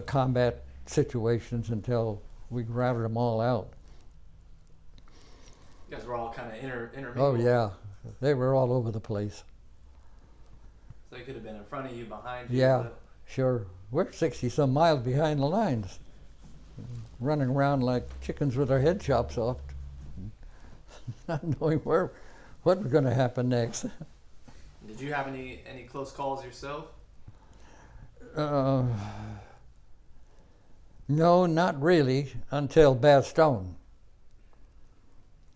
combat situations until we routed them all out. You guys were all kind of intermingled. Oh yeah, they were all over the place. So they could have been in front of you, behind you. Yeah, sure. We're 60 some miles behind the lines, running around like chickens with our head chopped off, not knowing what was going to happen next. Did you have any close calls yourself? No, not really, until Bastogne.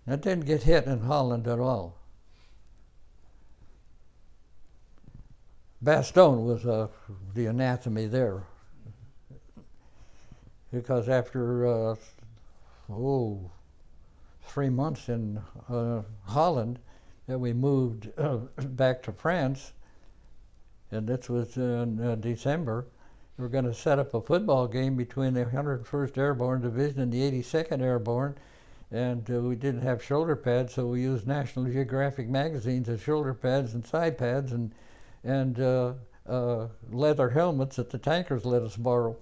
I didn't get hit in Holland at all. Bastogne was the anatomy there, because after 3 months in Holland, we moved back to France, and this was in December. We were going to set up a football game between the 101st Airborne Division and the 82nd Airborne, and we didn't have shoulder pads, so we used National Geographic magazines as shoulder pads and side pads, and leather helmets that the tankers let us borrow.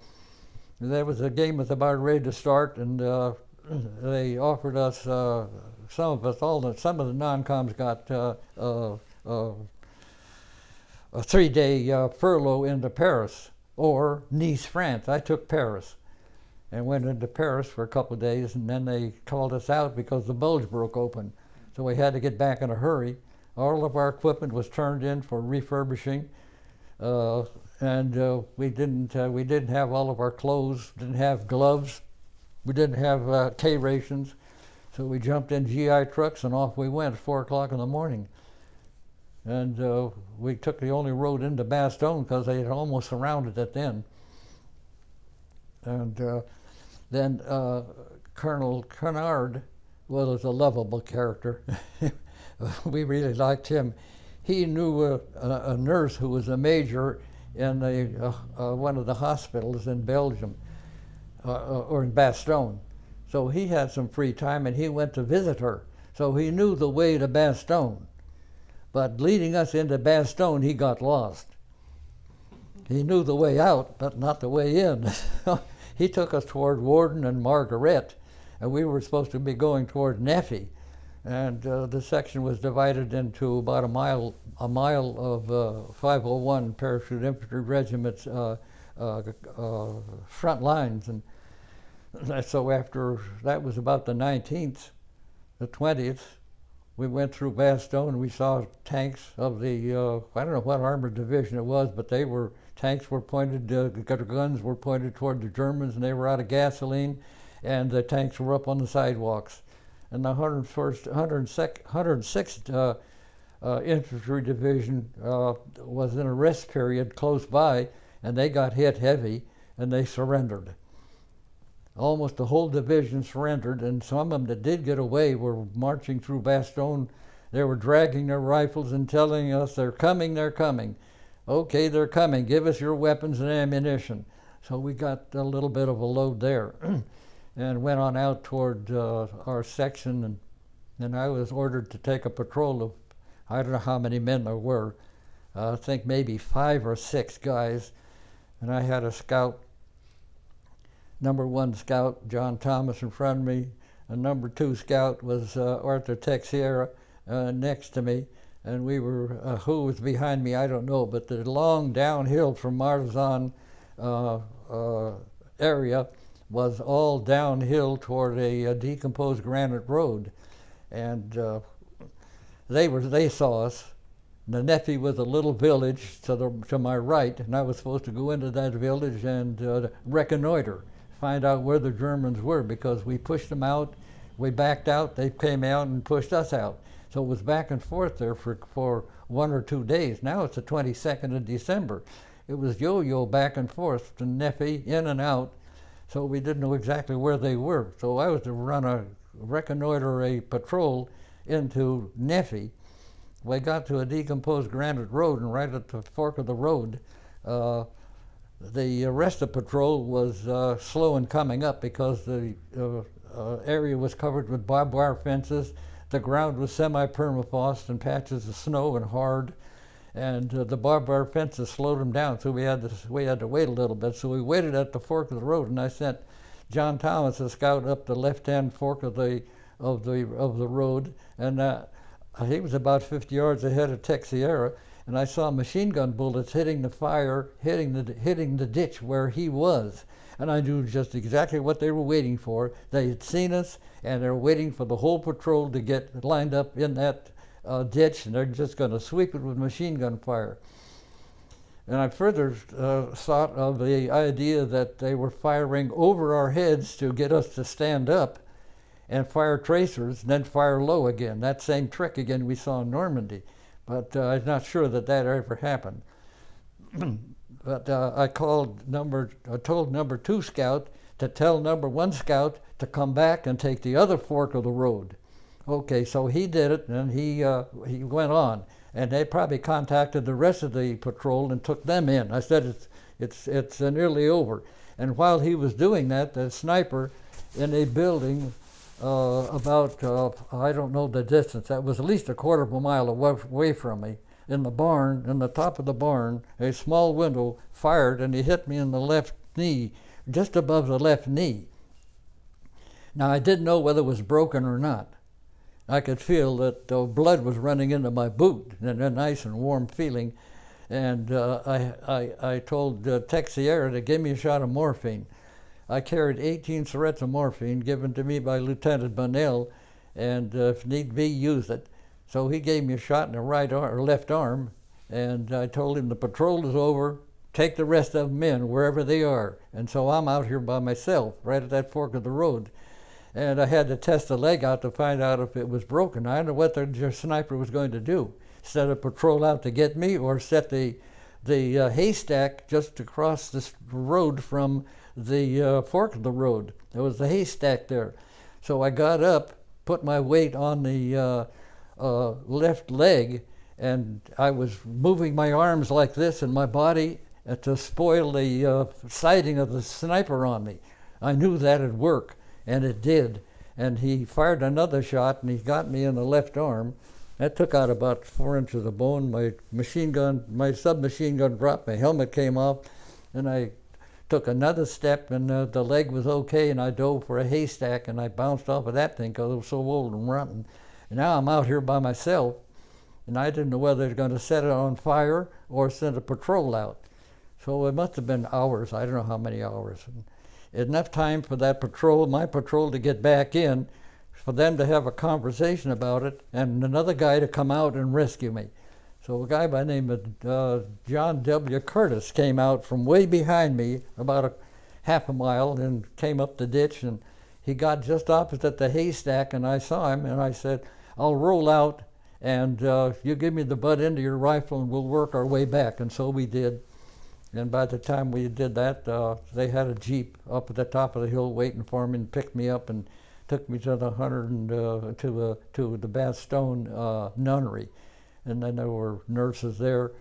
There was a game was about ready to start, and they offered us, some of the non-coms got a 3-day furlough into Paris or Nice, France. I took Paris and went into Paris for a couple of days, and then they called us out because the bulge broke open. So we had to get back in a hurry. All of our equipment was turned in for refurbishing, and we didn't have all of our clothes, didn't have gloves, we didn't have K rations, so we jumped in GI trucks and off we went at 4 o'clock in the morning. And we took the only road into Bastogne because they had almost surrounded it then. And then Colonel Kennard was a lovable character. We really liked him. He knew a nurse who was a major in one of the hospitals in Belgium, or in Bastogne. So he had some free time and he went to visit her. So he knew the way to Bastogne. But leading us into Bastogne, he got lost. He knew the way out, but not the way in. He took us toward Warden and Margaret, and we were supposed to be going toward Neffy. And the section was divided into about a mile of 501 Parachute Infantry Regiment's front lines. And so after that was about the 19th, the 20th, we went through Bastogne and we saw tanks of the, I don't know what armored division it was, but tanks were pointed, guns were pointed toward the Germans, and they were out of gasoline, and the tanks were up on the sidewalks. And the 106th Infantry Division was in a rest period close by, and they got hit heavy, and they surrendered. Almost the whole division surrendered, and some of them that did get away were marching through Bastogne. They were dragging their rifles and telling us, they're coming, they're coming. Okay, they're coming, give us your weapons and ammunition. So we got a little bit of a load there and went on out toward our section, and then I was ordered to take a patrol of, I don't know how many men there were, I think maybe 5 or 6 guys, and I had a scout, number 1 scout, John Thomas, in front of me, and number 2 scout was Arthur Texiera next to me, and we were, who was behind me, I don't know, but the long downhill from Marzahn area was all downhill toward a decomposed granite road, and they saw us. The Neffy was a little village to my right, and I was supposed to go into that village and reconnoiter, find out where the Germans were, because we pushed them out, we backed out, they came out and pushed us out. So it was back and forth there for 1 or 2 days. Now it's the 22nd of December. It was yo-yo back and forth to Neffy, in and out, so we didn't know exactly where they were. So I was to reconnoiter a patrol into Neffy. We got to a decomposed granite road, and right at the fork of the road, the rest of the patrol was slow in coming up because the area was covered with barbed wire fences. The ground was semi-permafrost and patches of snow and hard, and the barbed wire fences slowed them down, so we had to wait a little bit. So we waited at the fork of the road, and I sent John Thomas, a scout, up the left-hand fork of the road, and he was about 50 yards ahead of Texiera, and I saw machine gun bullets hitting the fire, hitting the ditch where he was. And I knew just exactly what they were waiting for. They had seen us, and they were waiting for the whole patrol to get lined up in that ditch, and they're just going to sweep it with machine gun fire. And I further thought of the idea that they were firing over our heads to get us to stand up and fire tracers, and then fire low again. That same trick again we saw in Normandy. But I'm not sure that ever happened. But I told number 2 scout to tell number 1 scout to come back and take the other fork of the road. Okay, so he did it, and he went on, and they probably contacted the rest of the patrol and took them in. I said it's nearly over. And while he was doing that, the sniper in a building about I don't know the distance. That was at least a quarter of a mile away from me. In the barn, in the top of the barn, a small window fired, and he hit me in the left knee, just above the left knee. Now I didn't know whether it was broken or not. I could feel that blood was running into my boot, and a nice and warm feeling. And I told Texiera to give me a shot of morphine. I carried 18 syringes of morphine given to me by Lieutenant Bunnell, and if need be, use it. So he gave me a shot in the right arm, or left arm, and I told him the patrol is over, take the rest of them in, wherever they are. And so I'm out here by myself, right at that fork of the road. And I had to test the leg out to find out if it was broken. I don't know what the sniper was going to do. Set a patrol out to get me, or set the haystack just across this road from the fork of the road. There was a haystack there. So I got up, put my weight on the left leg, and I was moving my arms like this in my body to spoil the sighting of the sniper on me. I knew that'd work, and it did. And he fired another shot, and he got me in the left arm. That took out about 4 inches of bone. My submachine gun dropped, my helmet came off, and I took another step, and the leg was okay, and I dove for a haystack, and I bounced off of that thing because it was so old and rotten. And now I'm out here by myself, and I didn't know whether they were going to set it on fire or send a patrol out. So it must have been hours. I don't know how many hours. Enough time for that patrol, my patrol, to get back in, for them to have a conversation about it, and another guy to come out and rescue me. So a guy by the name of John W. Curtis came out from way behind me, about half a mile, and came up the ditch, and he got just opposite the haystack, and I saw him, and I said, I'll roll out, and you give me the butt end of your rifle, and we'll work our way back. And so we did. And by the time we did that, they had a Jeep up at the top of the hill waiting for me, and picked me up and took me to the to the Bastogne nunnery. And then there were nurses there,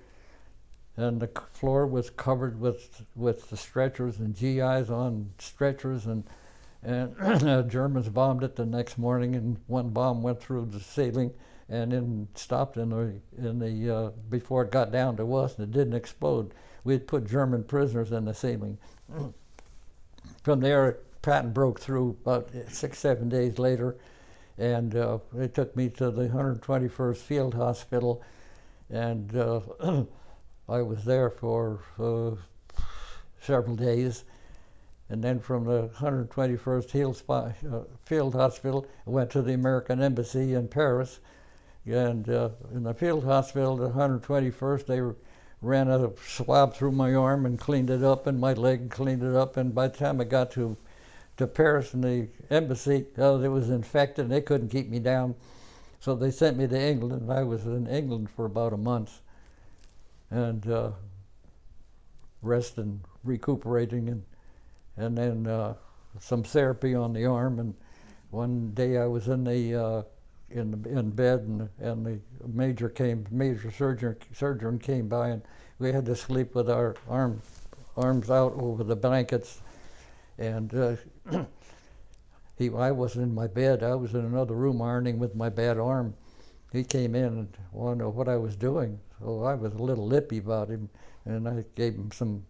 and the floor was covered with the stretchers and GIs on stretchers, and the Germans bombed it the next morning, and one bomb went through the ceiling and then stopped in the before it got down to us, and it didn't explode. We had put German prisoners in the ceiling. From there, Patton broke through about 6-7 days later, and they took me to the 121st Field Hospital, and I was there for several days. And then from the 121st Field Hospital, I went to the American Embassy in Paris. And in the field hospital, the 121st, they ran a swab through my arm and cleaned it up, and my leg cleaned it up. And by the time I got to Paris in the embassy, it was infected, and they couldn't keep me down. So they sent me to England, and I was in England for about a month, and rest and recuperating, and then some therapy on the arm. And one day I was in bed, and the major surgeon came by, and we had to sleep with our arms out over the blankets. And I wasn't in my bed. I was in another room ironing with my bad arm, he came in and wanted to know what I was doing. So I was a little lippy about him, and I gave him some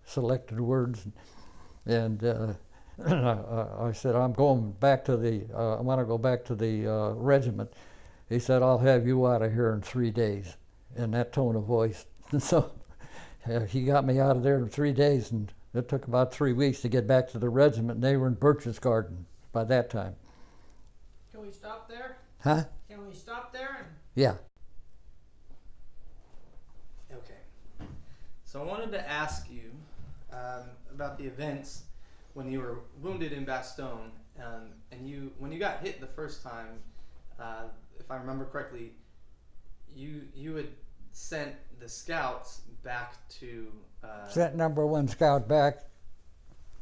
selected words, and I said, I'm going back to the, I want to go back to the regiment. He said, I'll have you out of here in 3 days, in that tone of voice. And so he got me out of there in 3 days, and it took about 3 weeks to get back to the regiment, and they were in Birch's Garden by that time. Can we stop there? Huh? Can we stop there? Yeah. Okay. So I wanted to ask you about the events when you were wounded in Bastogne, and when you got hit the first time, if I remember correctly, you had sent the scouts back to Sent number 1 scout back,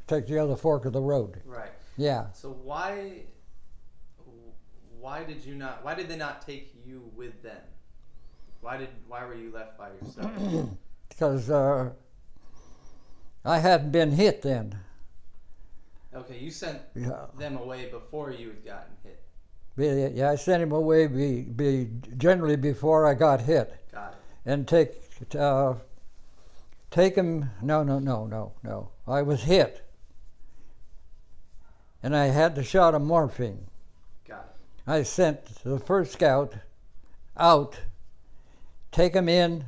take the other fork of the road. Right. Yeah. So why did they not take you with them? Why were you left by yourself? Because I hadn't been hit then. Okay, you sent them away before you had gotten hit. Yeah, I sent him away generally before I got hit. Got it. And take him, no. I was hit. And I had the shot of morphine. Got it. I sent the first scout out, take him in,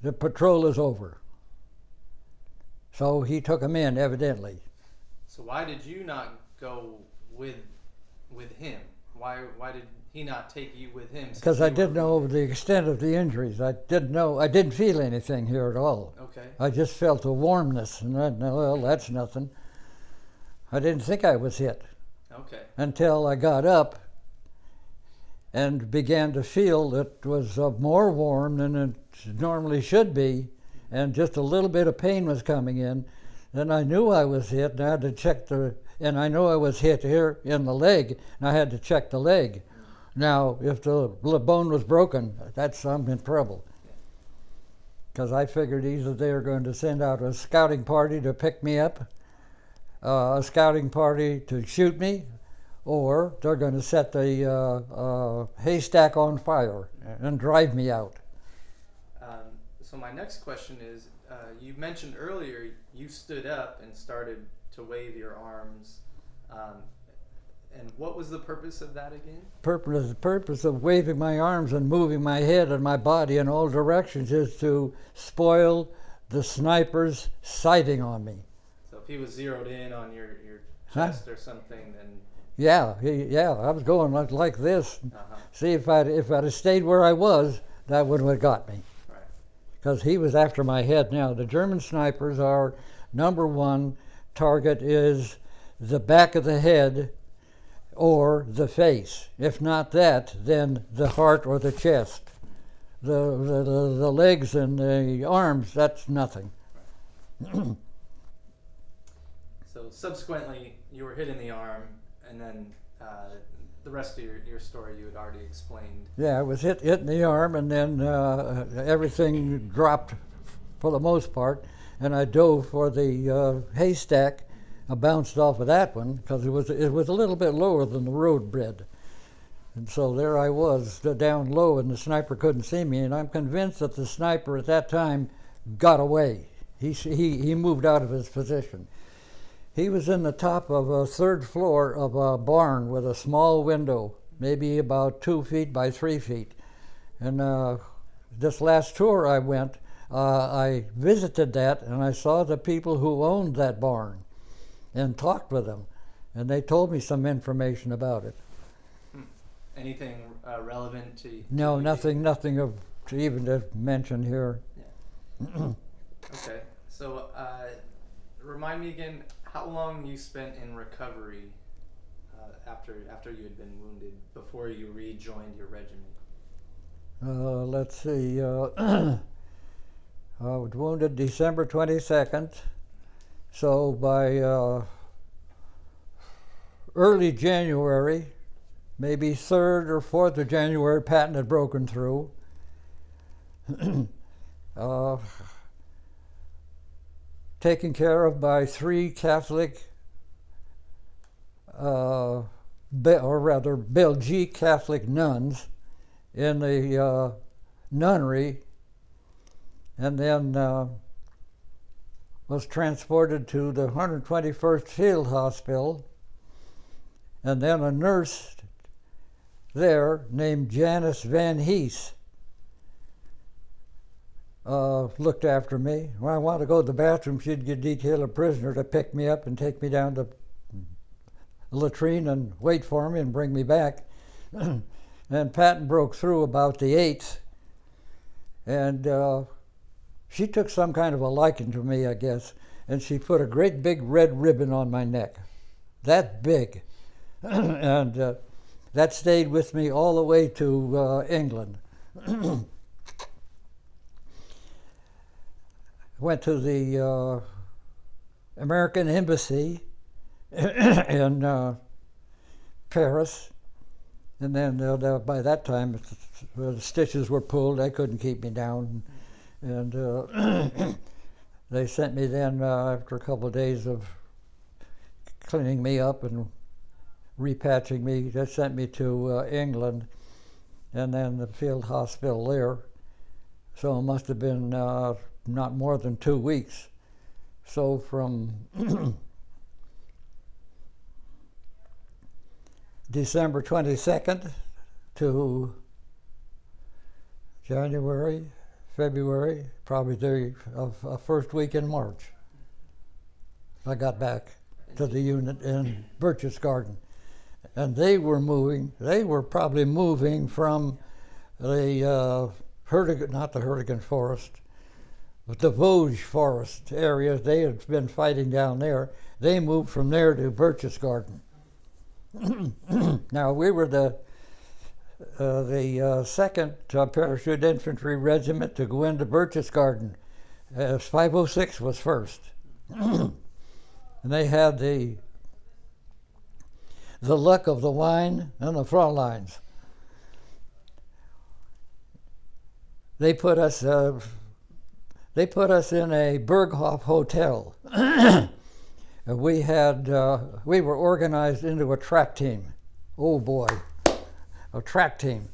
the patrol is over. So he took him in, evidently. So why did you not go with him? Why did he not take you with him? Because I didn't know the extent of the injuries. I didn't feel anything here at all. Okay. I just felt a warmness, and well, that's nothing. I didn't think I was hit. Okay. Until I got up and began to feel that it was more warm than it normally should be, and just a little bit of pain was coming in. Then I knew I was hit, and I had to check and I knew I was hit here in the leg, and I had to check the leg. Now, if the bone was broken, I'm in trouble. Because I figured either they were going to send out a scouting party to pick me up, a scouting party to shoot me, or they're going to set the haystack on fire and drive me out. So my next question is, you mentioned earlier you stood up and started to wave your arms, and what was the purpose of that again? The purpose of waving my arms and moving my head and my body in all directions is to spoil the sniper's sighting on me. So if he was zeroed in on your chest or something, then... Yeah, I was going like this. See, if I'd have stayed where I was, that wouldn't have got me. Right. Because he was after my head. Now, the German snipers are, number 1 target is the back of the head or the face. If not that, then the heart or the chest. The legs and the arms, that's nothing. So subsequently, you were hit in the arm, and then the rest of your story you had already explained. Yeah, I was hit in the arm, and then everything dropped for the most part, and I dove for the haystack. I bounced off of that one because it was a little bit lower than the road bed. And so there I was down low, and the sniper couldn't see me, and I'm convinced that the sniper at that time got away. He moved out of his position. He was in the top of a 3rd floor of a barn with a small window, maybe about 2 feet by 3 feet. And this last tour I went, I visited that, and I saw the people who owned that barn and talked with them, and they told me some information about it. Anything relevant to... No, nothing to even mention here. Yeah. Okay, so remind me again how long you spent in recovery after you had been wounded before you rejoined your regiment. Let's see. I was wounded December 22nd. So by early January, maybe 3rd or 4th of January, Patton had broken through. Taken care of by 3 Catholic, or rather Belgique Catholic nuns in the nunnery, and then was transported to the 121st Field Hospital, and then a nurse there named Janice Van Hees looked after me. When I wanted to go to the bathroom, she'd detail a prisoner to pick me up and take me down to the latrine and wait for me and bring me back. And Patton broke through about the 8th, and she took some kind of a liking to me, I guess, and she put a great big red ribbon on my neck, that big. And that stayed with me all the way to England. Went to the American Embassy in Paris, and then by that time the stitches were pulled. They couldn't keep me down, and they sent me then after a couple of days of cleaning me up and repatching me. They sent me to England, and then the field hospital there. So it must have been not more than 2 weeks. So from December 22nd to January, February, probably the first week in March, I got back to the unit in Birch's Garden. And they were probably moving from the not the Hurtgen Forest, but the Vosges Forest area. They had been fighting down there. They moved from there to Birch's Garden. Now, we were the 2nd Parachute Infantry Regiment to go into Birch's Garden. 506 was first. And they had the luck of the wine and the Fräuleins. They put us in a Berghof hotel. We were organized into a track team. Oh boy, a track team.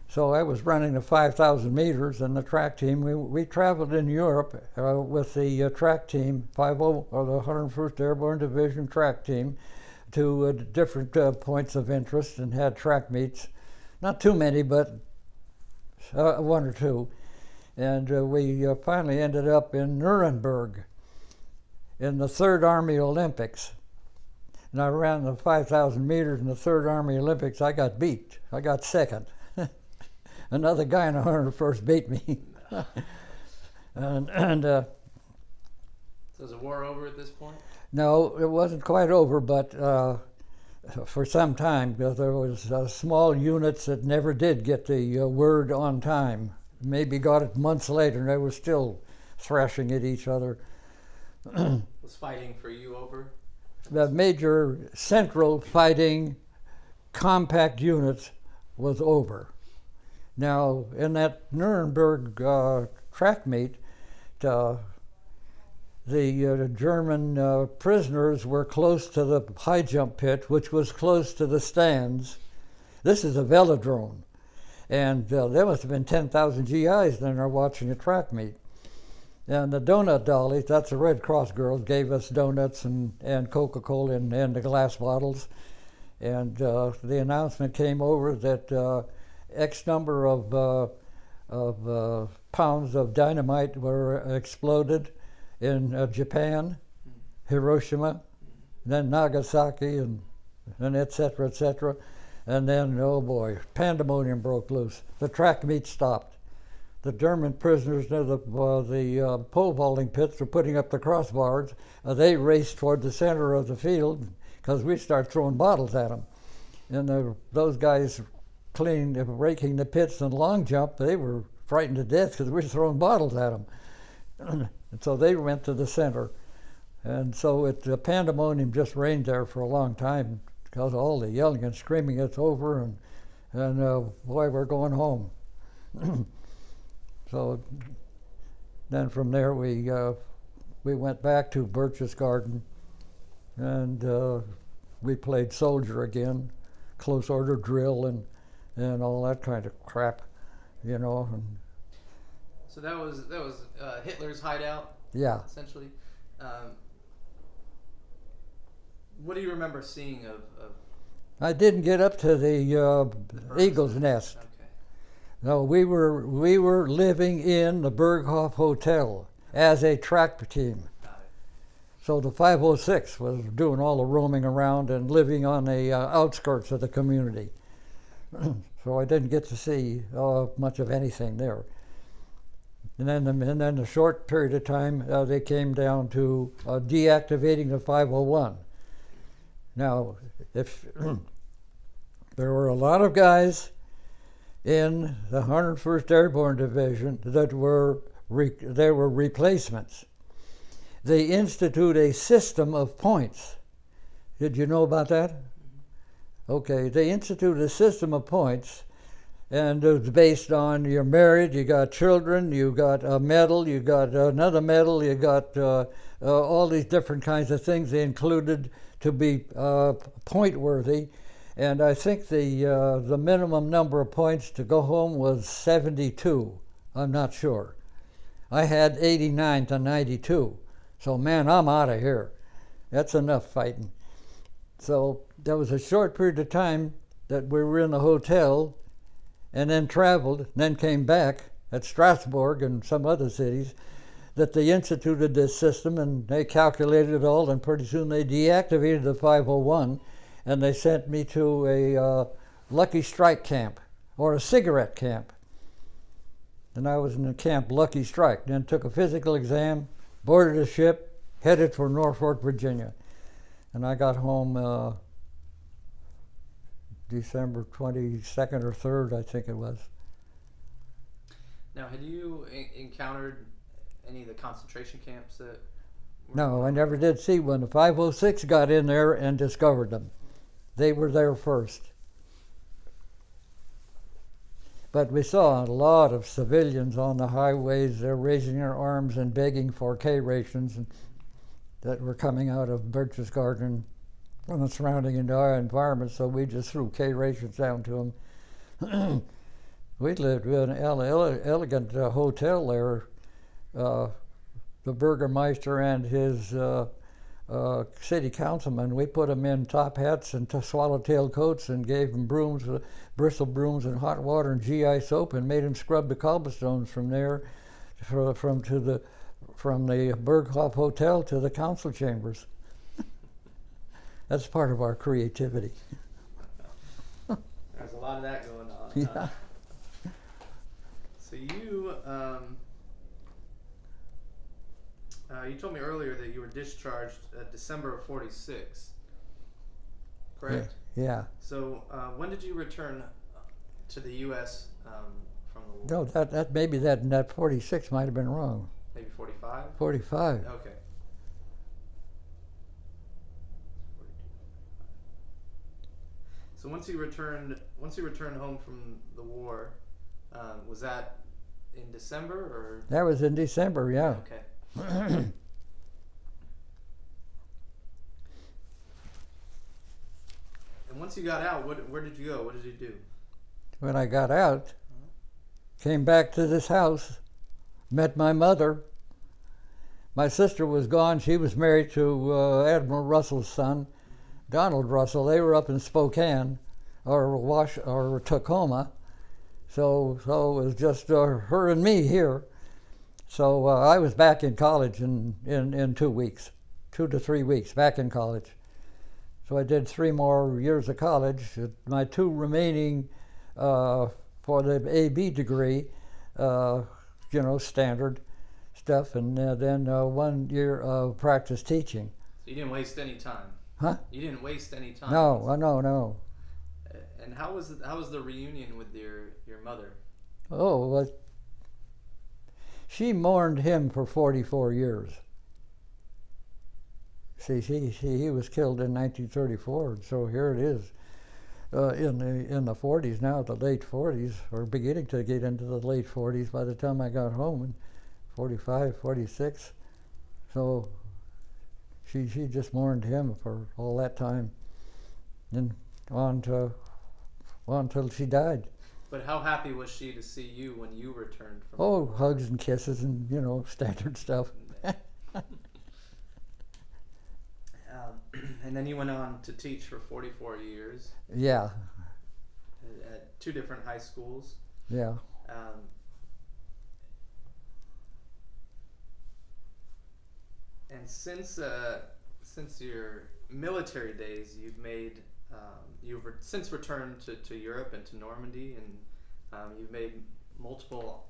So I was running the 5,000 meters in the track team. We traveled in Europe with the track team, 50, or the 101st Airborne Division track team, to different points of interest, and had track meets. Not too many, but one or two. And we finally ended up in Nuremberg in the 3rd Army Olympics. And I ran the 5,000 meters in the 3rd Army Olympics. I got beat. I got 2nd. Another guy in the 101st beat me. So is the war over at this point? No, it wasn't quite over, but for some time, because there was small units that never did get the word on time. Maybe got it months later, and they were still thrashing at each other. Was fighting for you over? The major central fighting compact units was over. Now, in that Nuremberg track meet, the German prisoners were close to the high jump pit, which was close to the stands. This is a velodrome. And there must have been 10,000 GIs in there watching a track meet. And the donut dollies, that's the Red Cross girls, gave us donuts and Coca-Cola in the glass bottles. And the announcement came over that X number of pounds of dynamite were exploded in Japan, Hiroshima, then Nagasaki, and et cetera, et cetera. And then, oh boy, pandemonium broke loose. The track meet stopped. The German prisoners near the pole vaulting pits were putting up the crossbars. They raced toward the center of the field because we started throwing bottles at them. And those guys raking the pits and long jump, they were frightened to death because we were throwing bottles at them. And so they went to the center. And so the pandemonium just reigned there for a long time because of all the yelling and screaming, it's over, and boy, we're going home. So then from there we went back to Birch's Garden, and we played soldier again, close order drill, and all that kind of crap, you know. And so that was Hitler's hideout. Yeah. Essentially. What do you remember seeing of I didn't get up to the Eagle's Nest. Okay. No, we were living in the Berghoff Hotel as a track team. Got it. So the 506 was doing all the roaming around and living on the outskirts of the community. So I didn't get to see much of anything there. And then a short period of time, they came down to deactivating the 501. Now, if there were a lot of guys in the 101st Airborne Division that were replacements. They institute a system of points. Did you know about that? Okay, they institute a system of points, and it's based on you're married, you got children, you got a medal, you got another medal, you got all these different kinds of things they included to be point worthy. And I think the minimum number of points to go home was 72. I'm not sure. I had 89 to 92. So man, I'm out of here. That's enough fighting. So there was a short period of time that we were in the hotel and then traveled, and then came back at Strasbourg and some other cities, that they instituted this system and they calculated it all, and pretty soon they deactivated the 501 and they sent me to a Lucky Strike camp or a cigarette camp. And I was in the camp Lucky Strike, then took a physical exam, boarded a ship, headed for Norfolk, Virginia. And I got home December 22nd or 3rd, I think it was. Now, had you encountered any of the concentration camps that were No, I never did see one. The 506 got in there and discovered them. They were there first. But we saw a lot of civilians on the highways. They're raising their arms and begging for K rations that were coming out of Birch's Garden and the surrounding environment, so we just threw K rations down to them. We lived in an elegant hotel there. The Burgermeister and his city councilman, we put them in top hats and swallowtail coats and gave them brooms, bristle brooms and hot water and GI soap, and made them scrub the cobblestones from there, from the Berghoff Hotel to the council chambers. That's part of our creativity. There's a lot of that going on. Yeah. So you told me earlier that you were discharged December of '46, correct? Yeah. So when did you return to the U.S. From the war? No, that maybe that 46 might have been wrong. Maybe 45? 45. Okay. So once you returned home from the war, was that in December or? That was in December, yeah. Okay. And once you got out, where did you go? What did you do? When I got out, came back to this house, met my mother. My sister was gone. She was married to Admiral Russell's son, Donald Russell. They were up in Spokane or Tacoma. So it was just her and me here. So I was back in college in 2 weeks, 2 to 3 weeks, back in college. So I did 3 more years of college. My 2 remaining for the AB degree, standard stuff, and then 1 year of practice teaching. So you didn't waste any time? Huh? You didn't waste any time? No. And how was the reunion with your mother? Oh, well, she mourned him for 44 years. See, he was killed in 1934, so here it is in the 40s now, the late 40s, or beginning to get into the late 40s by the time I got home in 45, 46. So she just mourned him for all that time. And on to Well, until she died. But how happy was she to see you when you returned from? Oh, hugs and kisses and, standard stuff. And then you went on to teach for 44 years. Yeah. At 2 different high schools. Yeah. And since your military days, you've since returned to Europe and to Normandy, and you've made multiple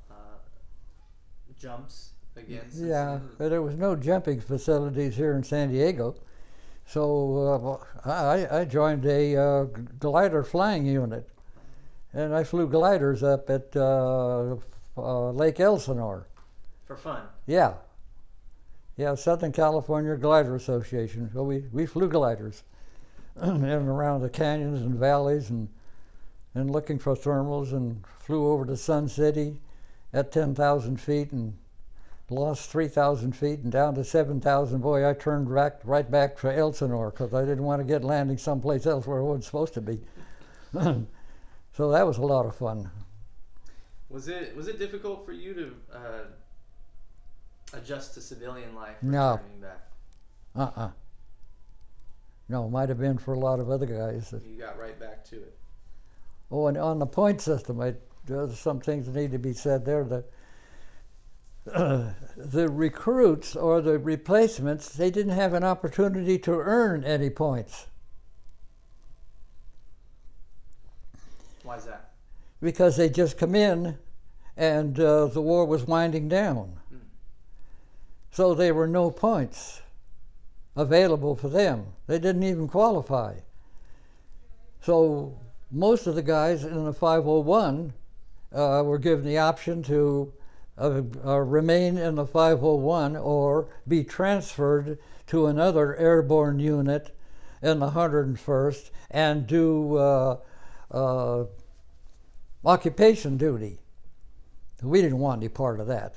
jumps again. Since yeah, but there was no jumping facilities here in San Diego, so I joined a glider flying unit, and I flew gliders up at Lake Elsinore. For fun. Yeah. Yeah, Southern California Glider Association. So we flew gliders in and around the canyons and valleys and looking for thermals, and flew over to Sun City at 10,000 feet and lost 3,000 feet and down to 7,000. Boy, I turned right back to Elsinore because I didn't want to get landing someplace else where I wasn't supposed to be. So that was a lot of fun. Was it difficult for you to adjust to civilian life? No. Back? No, it might have been for a lot of other guys. You got right back to it. Oh, and on the point system, there's some things that need to be said there. The recruits or the replacements, they didn't have an opportunity to earn any points. Why is that? Because they just come in and the war was winding down. So there were no points available for them. They didn't even qualify. So most of the guys in the 501 were given the option to remain in the 501 or be transferred to another airborne unit in the 101st and do occupation duty. We didn't want any part of that.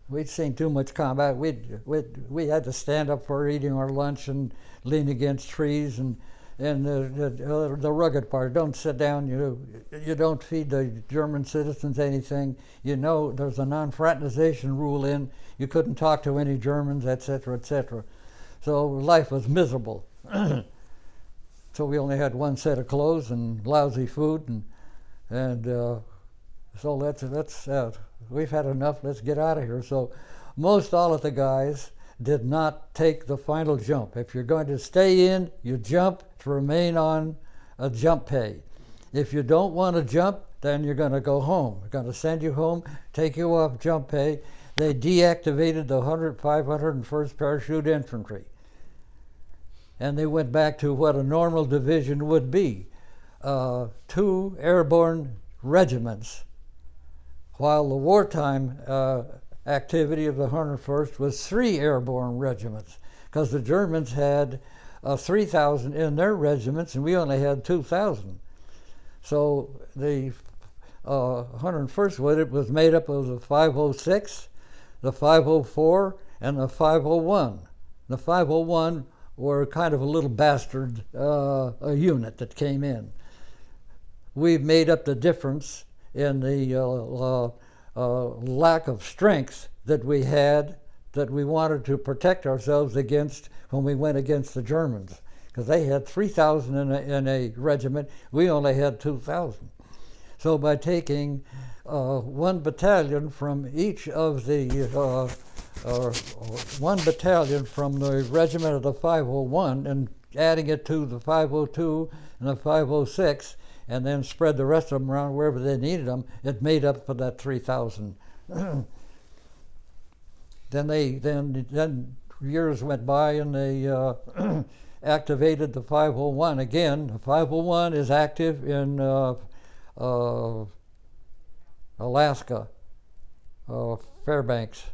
We'd seen too much combat. We had to stand up for eating our lunch and lean against trees and the rugged part. Don't sit down. You don't feed the German citizens anything. There's a non-fraternization rule in. You couldn't talk to any Germans, etc., etc. So life was miserable. So we only had one set of clothes and lousy food, and so let's we've had enough. Let's get out of here. So most all of the guys did not take the final jump. If you're going to stay in, you jump to remain on a jump pay. If you don't want to jump, then you're going to go home. They're going to send you home, take you off jump pay. They deactivated the 501st Parachute Infantry. And they went back to what a normal division would be, 2 airborne regiments, while the wartime activity of the 101st was 3 airborne regiments, because the Germans had 3,000 in their regiments and we only had 2,000. So the 101st was made up of the 506, the 504, and the 501. The 501 were kind of a little bastard a unit that came in. We made up the difference in the lack of strength that we had, that we wanted to protect ourselves against when we went against the Germans, because they had 3,000 in a regiment, we only had 2,000. So by taking 1 battalion from each of the 1 battalion from the regiment of the 501 and adding it to the 502 and the 506, and then spread the rest of them around wherever they needed them, it made up for that 3,000. Then years went by and they activated the 501 again. The 501 is active in Alaska, Fairbanks,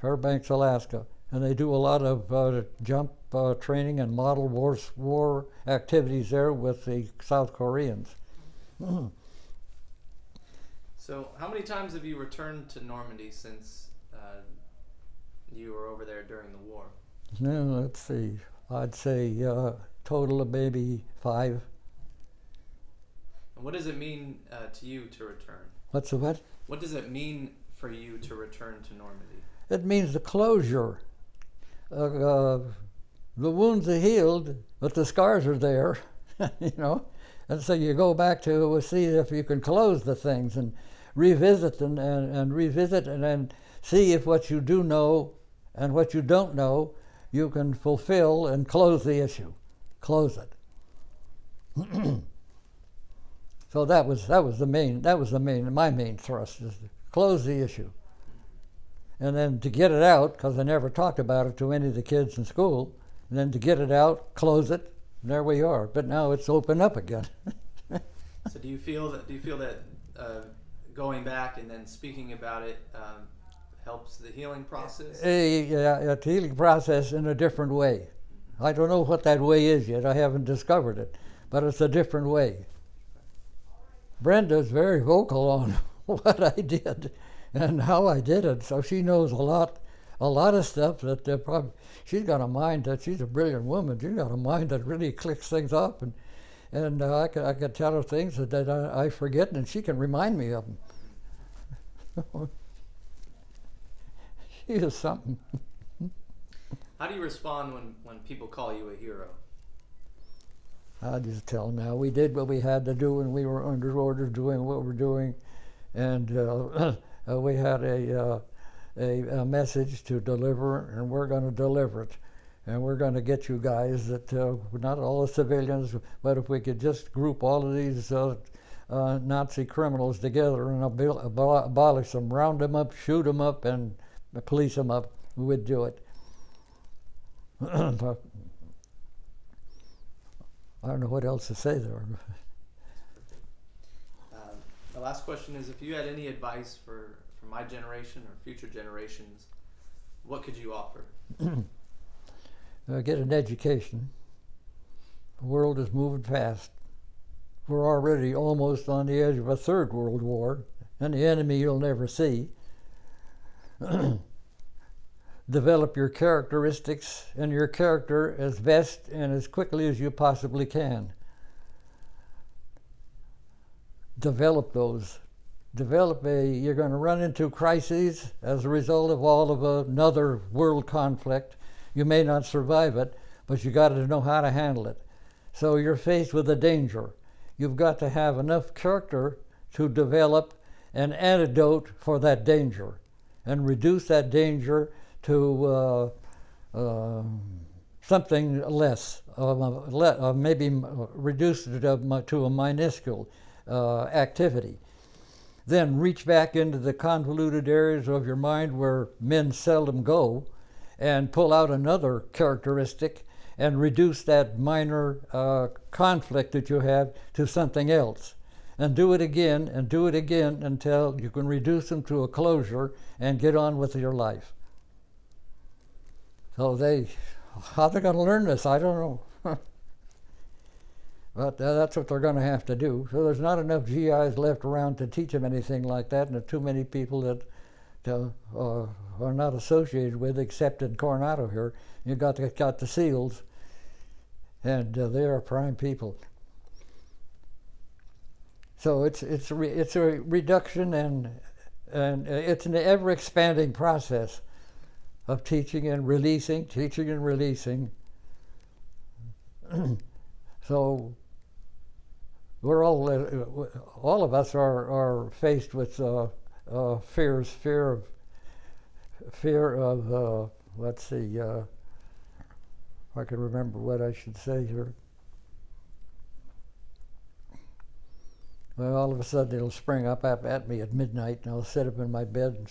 Alaska, and they do a lot of jump training and model war activities there with the South Koreans. So how many times have you returned to Normandy since you were over there during the war? Let's see. I'd say total of maybe 5. And what does it mean to you to return? What's the what? What does it mean for you to return to Normandy? It means the closure. The wounds are healed, but the scars are there, you know. And so you go back to see if you can close the things and revisit and revisit and then see if what you do know and what you don't know you can fulfill and close the issue, close it. So that was my main thrust, is to close the issue. And then to get it out, because I never talked about it to any of the kids in school, and then to get it out, close it, and there we are. But now it's open up again. So do you feel that going back and then speaking about it helps the healing process? A healing process in a different way. I don't know what that way is yet. I haven't discovered it, but it's a different way. Brenda's very vocal on what I did and how I did it, so she knows a lot of stuff that probably, she's got a mind that, she's a brilliant woman. She's got a mind that really clicks things up, and I could tell her things that I forget, and she can remind me of them. She is something. How do you respond when people call you a hero? I just tell them now, we did what we had to do when we were under orders doing what we're doing, and we had a message to deliver, and we're going to deliver it. And we're going to get you guys that, not all the civilians, but if we could just group all of these Nazi criminals together and abolish them, round them up, shoot them up, and police them up, we would do it. But I don't know what else to say there. The last question is, if you had any advice for my generation or future generations, what could you offer? Get an education. The world is moving fast. We're already almost on the edge of a third world war, and the enemy you'll never see. Develop your characteristics and your character as best and as quickly as you possibly can. Develop those. You're going to run into crises as a result of all of another world conflict. You may not survive it, but you got to know how to handle it. So you're faced with a danger. You've got to have enough character to develop an antidote for that danger and reduce that danger to something less, maybe reduce it to a minuscule activity. Then reach back into the convoluted areas of your mind where men seldom go and pull out another characteristic and reduce that minor conflict that you have to something else. And do it again and do it again until you can reduce them to a closure and get on with your life. So how they're going to learn this, I don't know. But that's what they're going to have to do. So there's not enough GIs left around to teach them anything like that, and there are too many people that are not associated with, except in Coronado here. You got the SEALs, and they are prime people. So it's a reduction, and it's an ever-expanding process of teaching and releasing. So we're all of us are faced with fear of let's see, if I can remember what I should say here. Well, all of a sudden it'll spring up at me at midnight, and I'll sit up in my bed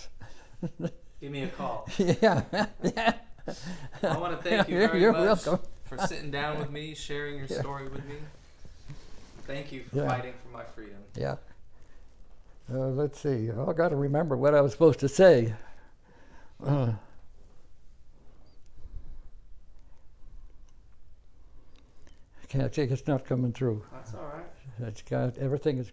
and Give me a call. Yeah. I want to thank you very You're much welcome. for sitting down with me, sharing your story with me. Thank you for fighting for my freedom. Yeah. Let's see. I got to remember what I was supposed to say. I can't think. It's not coming through. That's all right. It's got everything is.